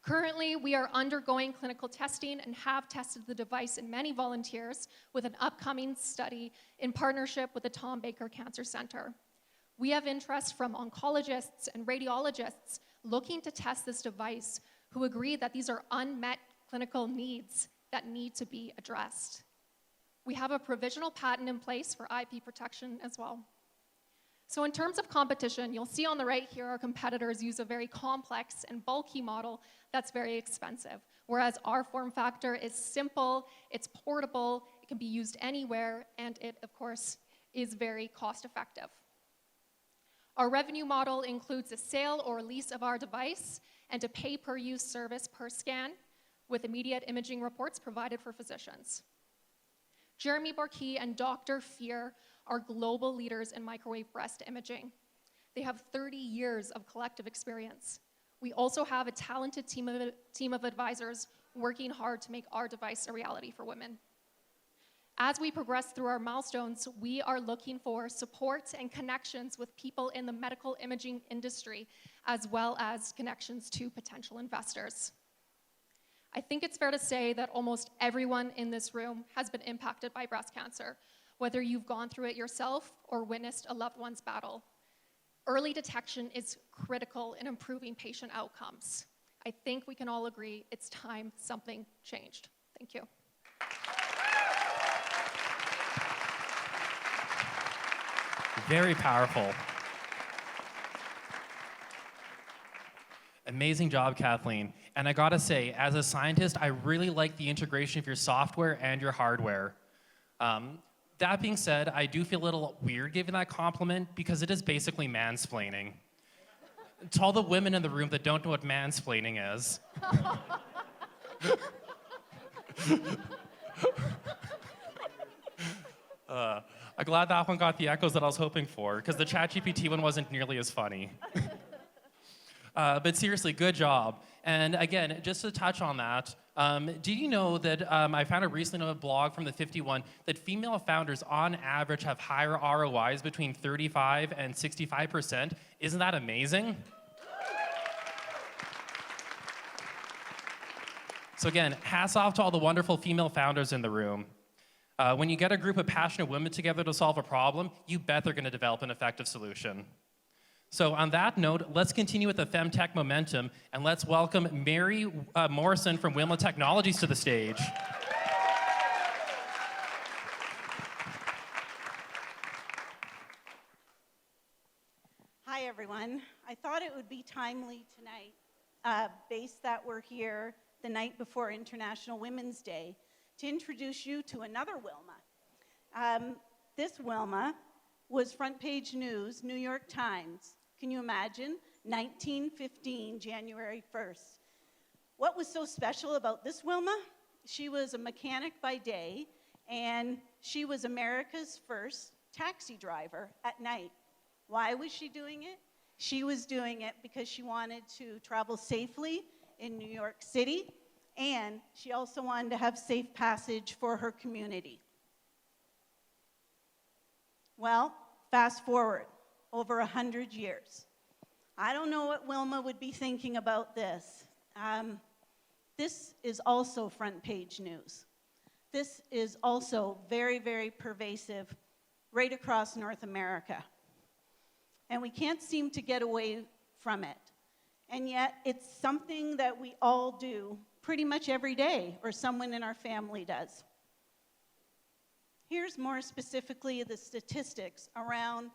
Currently, we are undergoing clinical testing and have tested the device in many volunteers with an upcoming study in partnership with the Tom Baker Cancer Center. We have interest from oncologists and radiologists looking to test this device who agree that these are unmet clinical needs that need to be addressed. We have a provisional patent in place for IP protection as well. So in terms of competition, you'll see on the right here our competitors use a very complex and bulky model that's very expensive, whereas our form factor is simple, it's portable, it can be used anywhere, and it, of course, is very cost effective. Our revenue model includes a sale or lease of our device and a pay-per-use service per scan, with immediate imaging reports provided for physicians. Jeremy Borkey and Dr. Fear are global leaders in microwave breast imaging. They have 30 years of collective experience. We also have a talented team of advisors working hard to make our device a reality for women. As we progress through our milestones, we are looking for support and connections with people in the medical imaging industry, as well as connections to potential investors. I think it's fair to say that almost everyone in this room has been impacted by breast cancer, whether you've gone through it yourself or witnessed a loved one's battle. Early detection is critical in improving patient outcomes. I think we can all agree it's time something changed. Thank you. Very powerful. Amazing job, Kathleen. And I gotta say, as a scientist, I really like the integration of your software and your hardware. That being said, I do feel a little weird giving that compliment because it is basically mansplaining. To all the women in the room that don't know what mansplaining is. I'm glad that one got the echoes that I was hoping for, because the ChatGPT one wasn't nearly as funny. But seriously, good job. And again, just to touch on that, did you know that I found a recently on a blog from the 51 that female founders on average have higher ROIs between 35 and 65%? Isn't that amazing? So again, hats off to all the wonderful female founders in the room. When you get a group of passionate women together to solve a problem, you bet they're going to develop an effective solution. So on that note, let's continue with the Femtech momentum, and let's welcome Mary Morrison from Wilma Technologies to the stage. Hi, everyone. I thought it would be timely tonight, based that we're here the night before International Women's Day, to introduce you to another Wilma. This Wilma was front page news, New York Times. Can you imagine? 1915, January 1st. What was so special about this Wilma? She was a mechanic by day, and she was America's first taxi driver at night. Why was she doing it? She was doing it because she wanted to travel safely in New York City, and she also wanted to have safe passage for her community. Well, fast forward over 100 years. I don't know what Wilma would be thinking about this. This is also front page news. This is also very, very pervasive right across North America. And we can't seem to get away from it. And yet, it's something that we all do pretty much every day, or someone in our family does. Here's more specifically the statistics around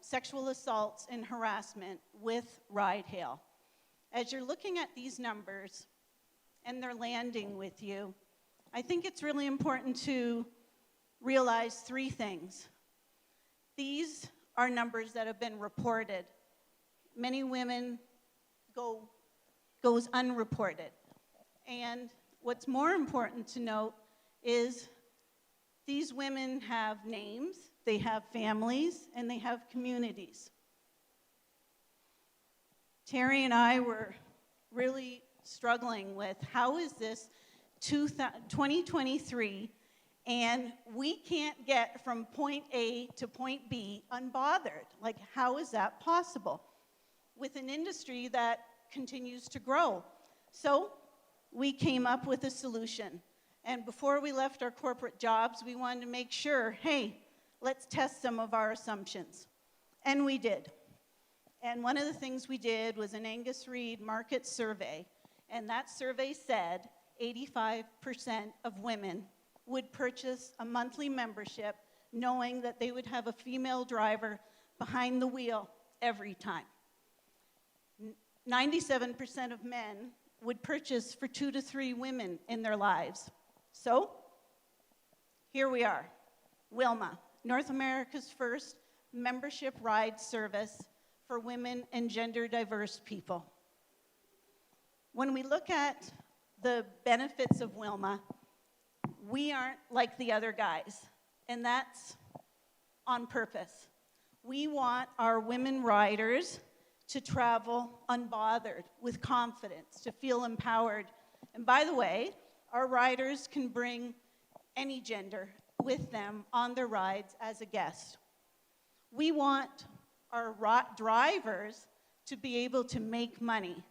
sexual assaults and harassment with ride hail. As you're looking at these numbers, and they're landing with you, I think it's really important to realize three things. These are numbers that have been reported. Many women goes unreported. And what's more important to note is these women have names, they have families, and they have communities. Terry and I were really struggling with how is this 2023 and we can't get from point A to point B unbothered. Like, how is that possible with an industry that continues to grow? So we came up with a solution. And before we left our corporate jobs, we wanted to make sure, hey, let's test some of our assumptions. And we did. And one of the things we did was an Angus Reid market survey. And that survey said 85% of women would purchase a monthly membership knowing that they would have a female driver behind the wheel every time. 97% of men would purchase for 2 to 3 women in their lives. So, here we are, Wilma, North America's first membership ride service for women and gender diverse people. When we look at the benefits of Wilma, we aren't like the other guys, and that's on purpose. We want our women riders to travel unbothered, with confidence, to feel empowered. And by the way, our riders can bring any gender with them on their rides as a guest. We want our drivers to be able to make money,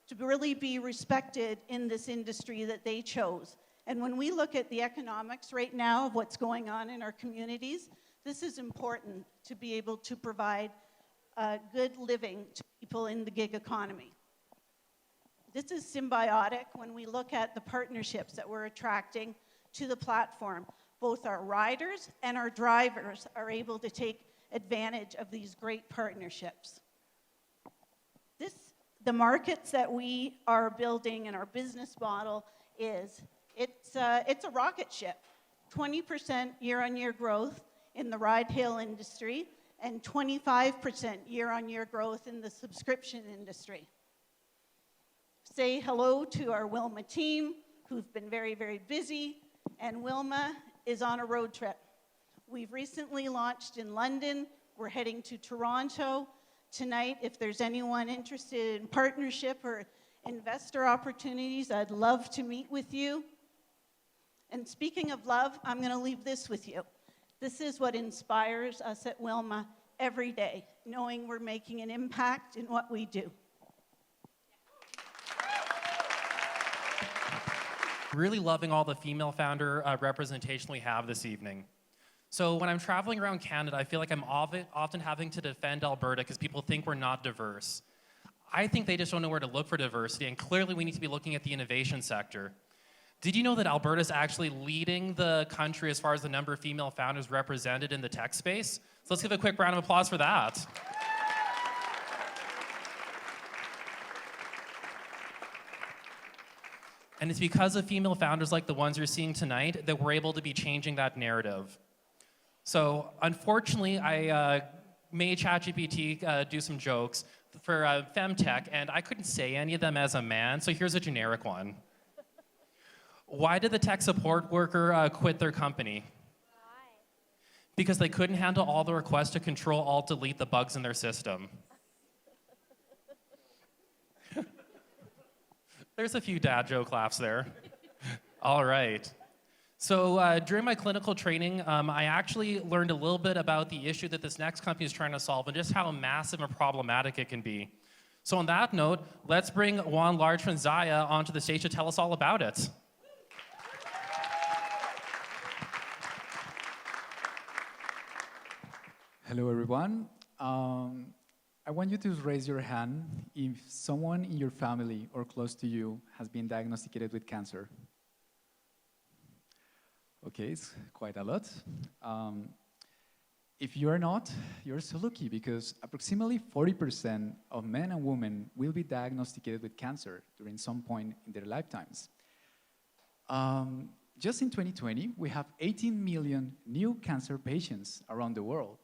to really be respected in this industry that they chose. And when we look at the economics right now of what's going on in our communities, this is important to be able to provide good living to people in the gig economy. This is symbiotic when we look at the partnerships that we're attracting to the platform. Both our riders and our drivers are able to take advantage of these great partnerships. The markets that we are building and our business model it's a rocket ship. 20% year-on-year growth in the ride-hail industry and 25% year-on-year growth in the subscription industry. Say hello to our Wilma team, who've been very, very busy, and Wilma is on a road trip. We've recently launched in London. We're heading to Toronto tonight. If there's anyone interested in partnership or investor opportunities, I'd love to meet with you. And speaking of love, I'm going to leave this with you. This is what inspires us at Wilma every day, knowing we're making an impact in what we do. Really loving all the female founder representation we have this evening. So when I'm traveling around Canada, I feel like I'm often having to defend Alberta because people think we're not diverse. I think they just don't know where to look for diversity, and clearly we need to be looking at the innovation sector. Did you know that Alberta is actually leading the country as far as the number of female founders represented in the tech space? So let's give a quick round of applause for that. And it's because of female founders like the ones you're seeing tonight that we're able to be changing that narrative. So unfortunately, I made ChatGPT do some jokes for femtech, and I couldn't say any of them as a man, so here's a generic one. Why did the tech support worker quit their company? Why? Because they couldn't handle all the requests to Control Alt Delete the bugs in their system. There's a few dad joke laughs there. All right. So during my clinical training, I actually learned a little bit about the issue that this next company is trying to solve and just how massive and problematic it can be. So on that note, let's bring Juan Large Zaya onto the stage to tell us all about it. Hello, everyone. I want you to raise your hand if someone in your family or close to you has been diagnosed with cancer. Okay, it's quite a lot. If you're not, you're so lucky because approximately 40% of men and women will be diagnosed with cancer during some point in their lifetimes. Just in 2020, we have 18 million new cancer patients around the world.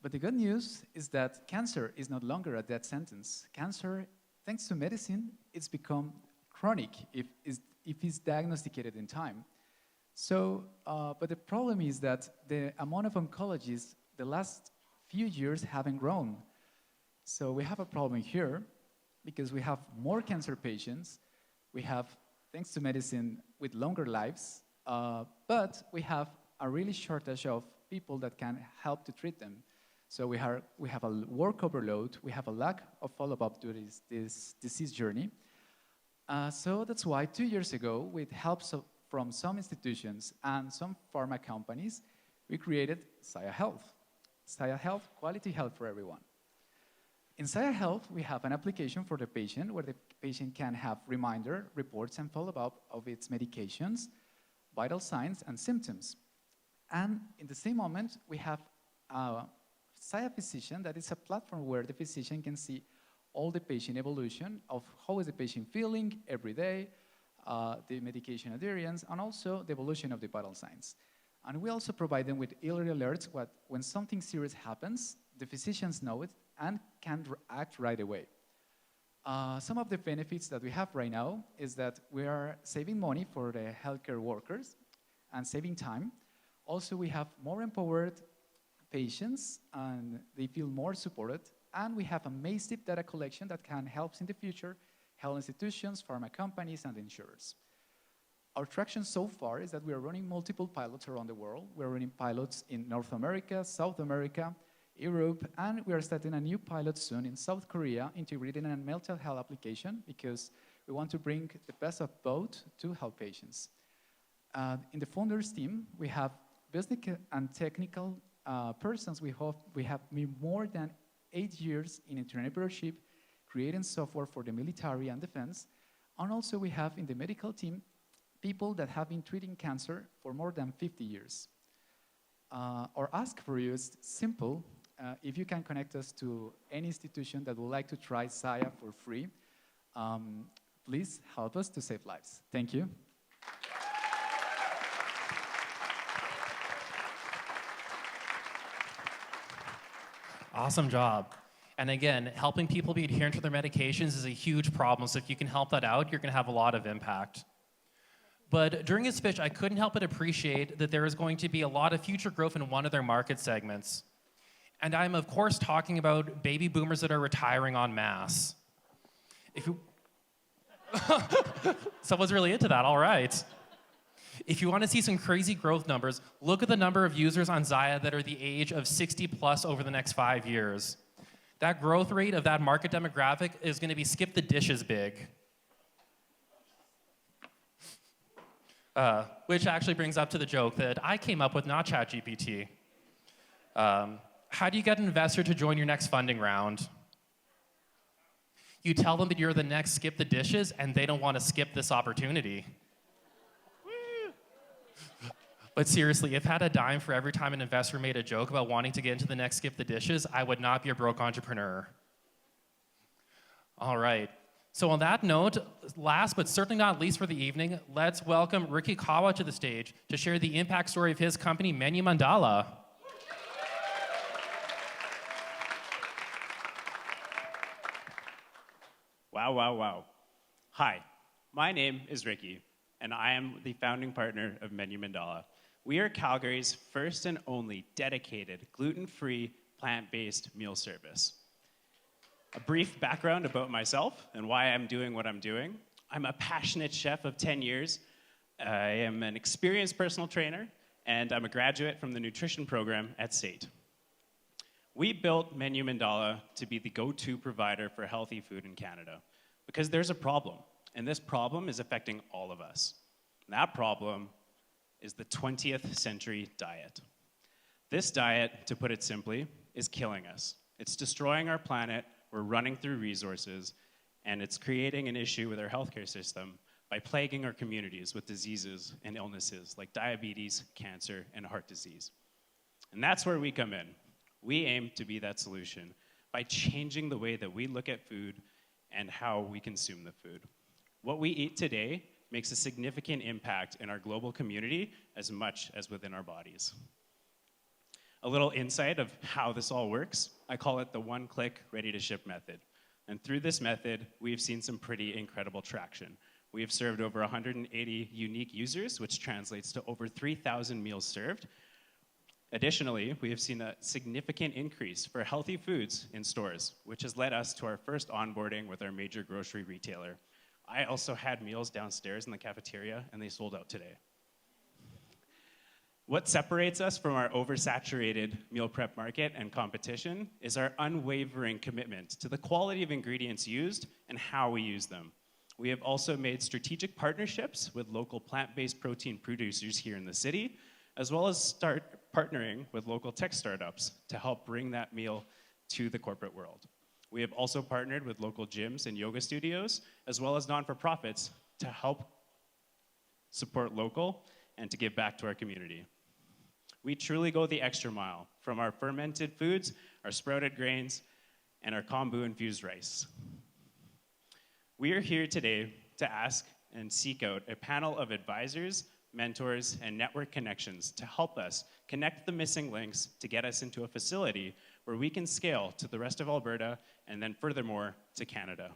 But the good news is that cancer is no longer a death sentence. Cancer, thanks to medicine, it's become chronic if it's diagnosticated in time. So, but the problem is that the amount of oncologists the last few years haven't grown. So we have a problem here because we have more cancer patients. We have, thanks to medicine, with longer lives, but we have a really shortage of people that can help to treat them. So we have a work overload, we have a lack of follow-up to this disease journey. So that's why 2 years ago, with help from some institutions and some pharma companies, we created Saya Health. Saya Health, quality health for everyone. In Saya Health, we have an application for the patient where the patient can have reminder, reports, and follow-up of its medications, vital signs, and symptoms. And in the same moment, we have a Saya Physician, that is a platform where the physician can see all the patient evolution of how is the patient feeling every day, the medication adherence, and also the evolution of the vital signs. And we also provide them with early alerts when something serious happens, the physicians know it and can act right away. Some of the benefits that we have right now is that we are saving money for the healthcare workers and saving time. Also, we have more empowered patients and they feel more supported. And we have a massive data collection that can help in the future health institutions, pharma companies, and insurers. Our traction so far is that we are running multiple pilots around the world. We're running pilots in North America, South America, Europe, and we are starting a new pilot soon in South Korea, integrating a mental health application because we want to bring the best of both to help patients. In the founders team, we have business and technical persons. We have more than 8 years in entrepreneurship, creating software for the military and defense. And also we have in the medical team, people that have been treating cancer for more than 50 years. Our ask for you is simple. If you can connect us to any institution that would like to try Saya for free, please help us to save lives. Thank you. Awesome job. And again, helping people be adherent to their medications is a huge problem, so if you can help that out, you're going to have a lot of impact. But during his pitch, I couldn't help but appreciate that there is going to be a lot of future growth in one of their market segments. And I'm, of course, talking about baby boomers that are retiring en masse. If you... Someone's really into that, all right. If you want to see some crazy growth numbers, look at the number of users on Zaya that are the age of 60 plus over the next 5 years. That growth rate of that market demographic is going to be skip the dishes big. Which actually brings up to the joke that I came up with, not ChatGPT. How do you get an investor to join your next funding round? You tell them that you're the next skip the dishes and they don't want to skip this opportunity. But seriously, if I had a dime for every time an investor made a joke about wanting to get into the next skip the dishes, I would not be a broke entrepreneur. All right. So on that note, last but certainly not least for the evening, let's welcome Ricky Kawa to the stage to share the impact story of his company, Menu Mandala. Wow, wow, wow. Hi, my name is Ricky, and I am the founding partner of Menu Mandala. We are Calgary's first and only dedicated gluten-free, plant-based meal service. A brief background about myself and why I'm doing what I'm doing. I'm a passionate chef of 10 years. I am an experienced personal trainer, and I'm a graduate from the nutrition program at SAIT. We built Menu Mandala to be the go-to provider for healthy food in Canada because there's a problem, and this problem is affecting all of us. And that problem is the 20th century diet. This diet, to put it simply, is killing us. It's destroying our planet, we're running through resources, and it's creating an issue with our healthcare system by plaguing our communities with diseases and illnesses like diabetes, cancer, and heart disease. And that's where we come in. We aim to be that solution by changing the way that we look at food and how we consume the food. What we eat today makes a significant impact in our global community as much as within our bodies. A little insight of how this all works, I call it the one-click, ready-to-ship method. And through this method, we've seen some pretty incredible traction. We have served over 180 unique users, which translates to over 3,000 meals served. Additionally, we have seen a significant increase for healthy foods in stores, which has led us to our first onboarding with our major grocery retailer. I also had meals downstairs in the cafeteria, and they sold out today. What separates us from our oversaturated meal prep market and competition is our unwavering commitment to the quality of ingredients used and how we use them. We have also made strategic partnerships with local plant-based protein producers here in the city, as well as start partnering with local tech startups to help bring that meal to the corporate world. We have also partnered with local gyms and yoga studios, as well as non-for-profits, to help support local and to give back to our community. We truly go the extra mile, from our fermented foods, our sprouted grains, and our kombu-infused rice. We are here today to ask and seek out a panel of advisors, mentors, and network connections to help us connect the missing links to get us into a facility where we can scale to the rest of Alberta and then furthermore to Canada.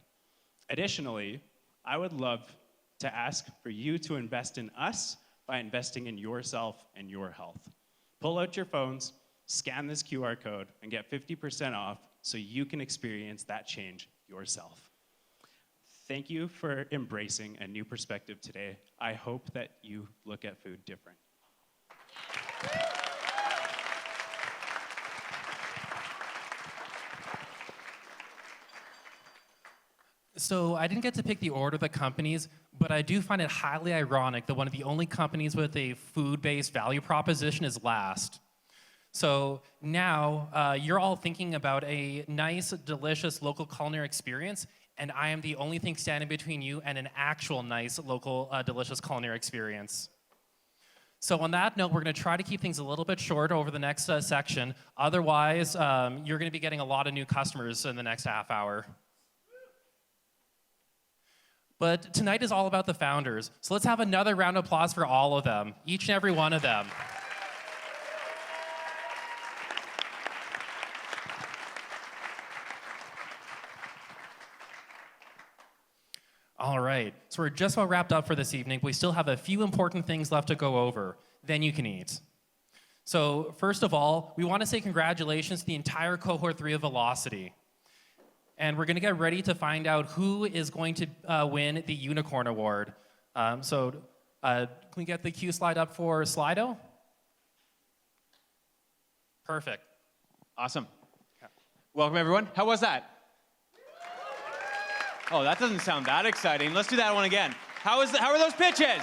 Additionally, I would love to ask for you to invest in us by investing in yourself and your health. Pull out your phones, scan this QR code, and get 50% off so you can experience that change yourself. Thank you for embracing a new perspective today. I hope that you look at food different. So I didn't get to pick the order of the companies, but I do find it highly ironic that one of the only companies with a food-based value proposition is last. So now you're all thinking about a nice, delicious local culinary experience, and I am the only thing standing between you and an actual nice, local, delicious culinary experience. So on that note, we're going to try to keep things a little bit short over the next section. Otherwise, you're going to be getting a lot of new customers in the next half hour. But tonight is all about the founders. So let's have another round of applause for all of them, each and every one of them. All right, so we're just about wrapped up for this evening, but we still have a few important things left to go over. Then you can eat. So first of all, we want to say congratulations to the entire Cohort 3 of Velocity. And we're going to get ready to find out who is going to win the Unicorn Award. Can we get the cue slide up for Slido? Perfect. Awesome. Welcome, everyone. How was that? Oh, that doesn't sound that exciting. Let's do that one again. How are those pitches?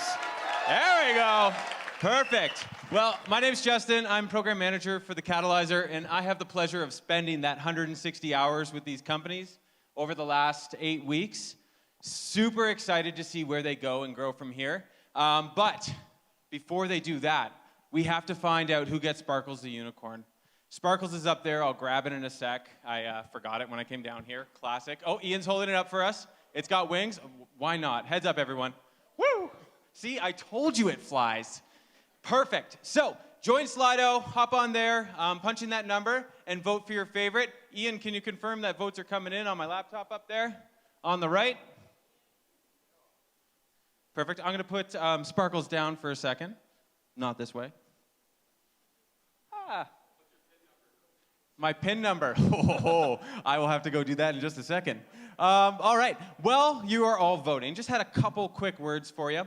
There we go. Perfect. Well, my name's Justin. I'm program manager for the Catalyzer, and I have the pleasure of spending that 160 hours with these companies over the last 8 weeks. Super excited to see where they go and grow from here. But before they do that, we have to find out who gets Sparkles the Unicorn. Sparkles is up there. I'll grab it in a sec. I forgot it when I came down here. Classic. Oh, Ian's holding it up for us. It's got wings. Why not? Heads up, everyone. Woo! See, I told you it flies. Perfect. So, join Slido, hop on there, punch in that number, and vote for your favorite. Ian, can you confirm that votes are coming in on my laptop up there? On the right? Perfect. I'm going to put Sparkles down for a second. Not this way. My PIN number. Oh, I will have to go do that in just a second. All right. Well, you are all voting. Just had a couple quick words for you.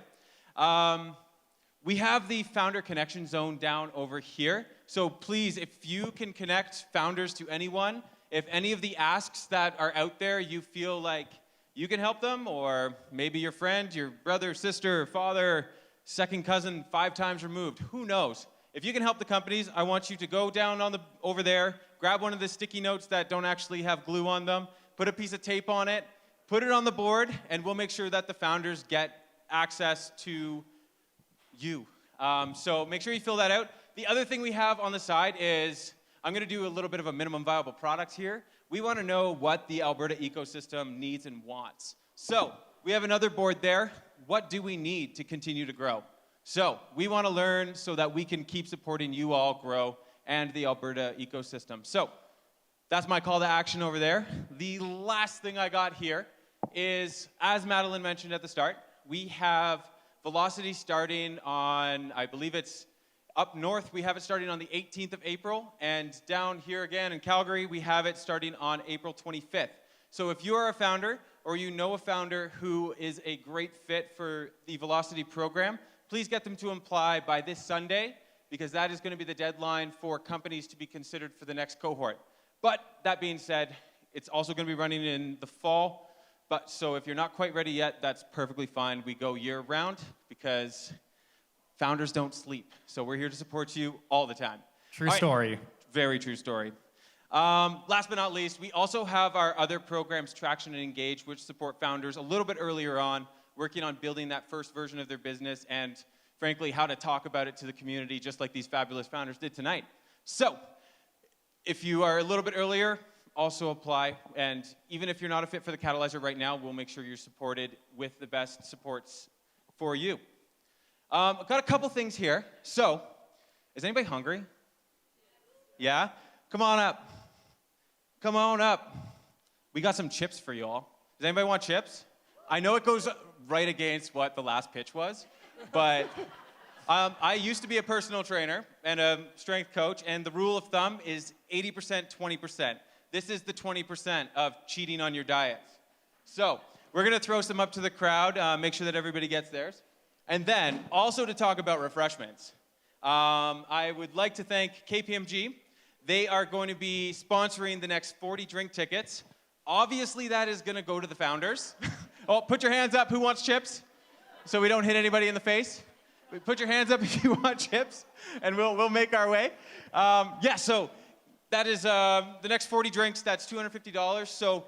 We have the Founder Connection Zone down over here. So please, if you can connect founders to anyone, if any of the asks that are out there, you feel like you can help them, or maybe your friend, your brother, sister, father, second cousin, 5 times removed, who knows? If you can help the companies, I want you to go down over there, grab one of the sticky notes that don't actually have glue on them, put a piece of tape on it, put it on the board, and we'll make sure that the founders get access to you. So make sure you fill that out. The other thing we have on the side is, I'm going to do a little bit of a minimum viable product here. We want to know what the Alberta ecosystem needs and wants. So we have another board there. What do we need to continue to grow? So we want to learn so that we can keep supporting you all grow and the Alberta ecosystem. So that's my call to action over there. The last thing I got here is, as Madeline mentioned at the start, we have Velocity starting on, I believe it's up north, we have it starting on the 18th of April, and down here again in Calgary, we have it starting on April 25th. So if you are a founder or you know a founder who is a great fit for the Velocity program, please get them to apply by this Sunday, because that is going to be the deadline for companies to be considered for the next cohort. But that being said, it's also going to be running in the fall. But so if you're not quite ready yet, that's perfectly fine. We go year round because founders don't sleep. So we're here to support you all the time. True story. Very true story. Last but not least, we also have our other programs, Traction and Engage, which support founders a little bit earlier on, working on building that first version of their business and frankly, how to talk about it to the community, just like these fabulous founders did tonight. So, if you are a little bit earlier, also apply. And even if you're not a fit for the Catalyzer right now, we'll make sure you're supported with the best supports for you. I've got a couple things here. So, is anybody hungry? Yeah? Come on up. Come on up. We got some chips for you all. Does anybody want chips? I know it goes right against what the last pitch was, but I used to be a personal trainer and a strength coach, and the rule of thumb is 80%, 20%. This is the 20% of cheating on your diet. So we're going to throw some up to the crowd, make sure that everybody gets theirs. And then, also to talk about refreshments, I would like to thank KPMG. They are going to be sponsoring the next 40 drink tickets. Obviously, that is going to go to the founders. Oh, put your hands up. Who wants chips? So we don't hit anybody in the face. Put your hands up if you want chips, and we'll make our way. Yeah, so that is the next 40 drinks. That's $250. So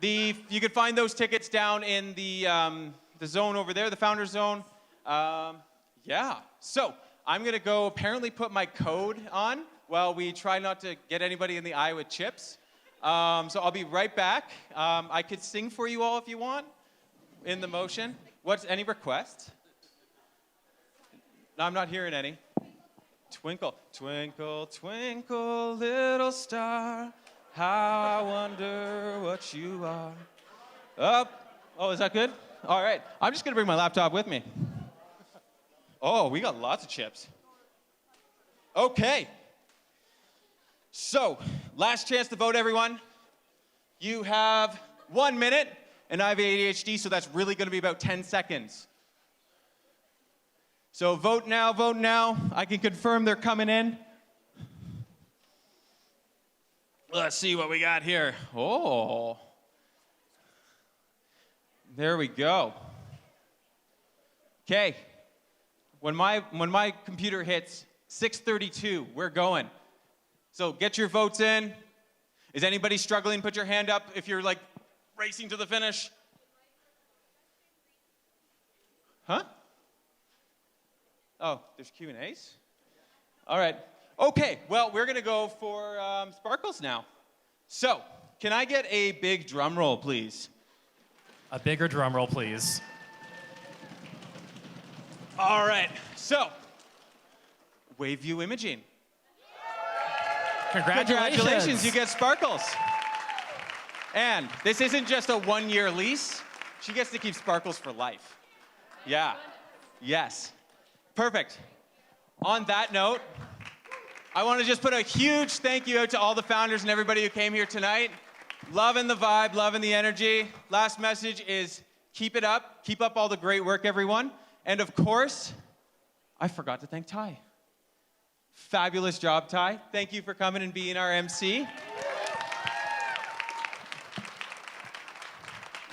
you can find those tickets down in the zone over there, the Founders Zone. Yeah, so I'm going to go apparently put my code on while we try not to get anybody in the eye with chips. So I'll be right back. I could sing for you all if you want in the motion. Any requests? No, I'm not hearing any. Twinkle, twinkle, twinkle, little star, how I wonder what you are. Up. Oh, is that good? All right. I'm just going to bring my laptop with me. Oh, we got lots of chips. Okay. So, last chance to vote, everyone. You have 1 minute, and I have ADHD, so that's really going to be about 10 seconds. So vote now, vote now. I can confirm they're coming in. Let's see what we got here. Oh. There we go. Okay. When my computer hits 6:32, we're going. So get your votes in. Is anybody struggling? Put your hand up if you're like racing to the finish. Huh? Oh, there's Q&As? All right. Okay, well, we're going to go for Sparkles now. So, can I get a big drum roll, please? A bigger drum roll, please. All right, so, Waveview Imaging. Congratulations, you get Sparkles. And this isn't just a one-year lease. She gets to keep Sparkles for life. Yeah, yes. Perfect. On that note, I want to just put a huge thank you out to all the founders and everybody who came here tonight. Loving the vibe, loving the energy. Last message is keep it up. Keep up all the great work, everyone. And of course, I forgot to thank Ty. Fabulous job, Ty. Thank you for coming and being our MC.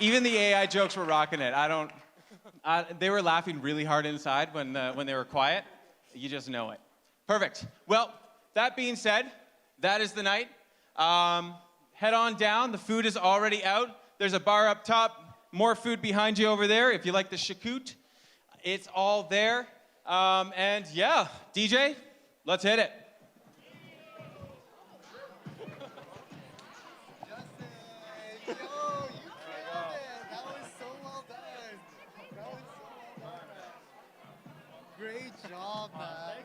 Even the AI jokes were rocking it. They were laughing really hard inside when they were quiet. You just know it. Perfect. Well, that being said, that is the night. Head on down. The food is already out. There's a bar up top. More food behind you over there. If you like the shakoot, it's all there. And yeah, DJ, let's hit it. Great job, man.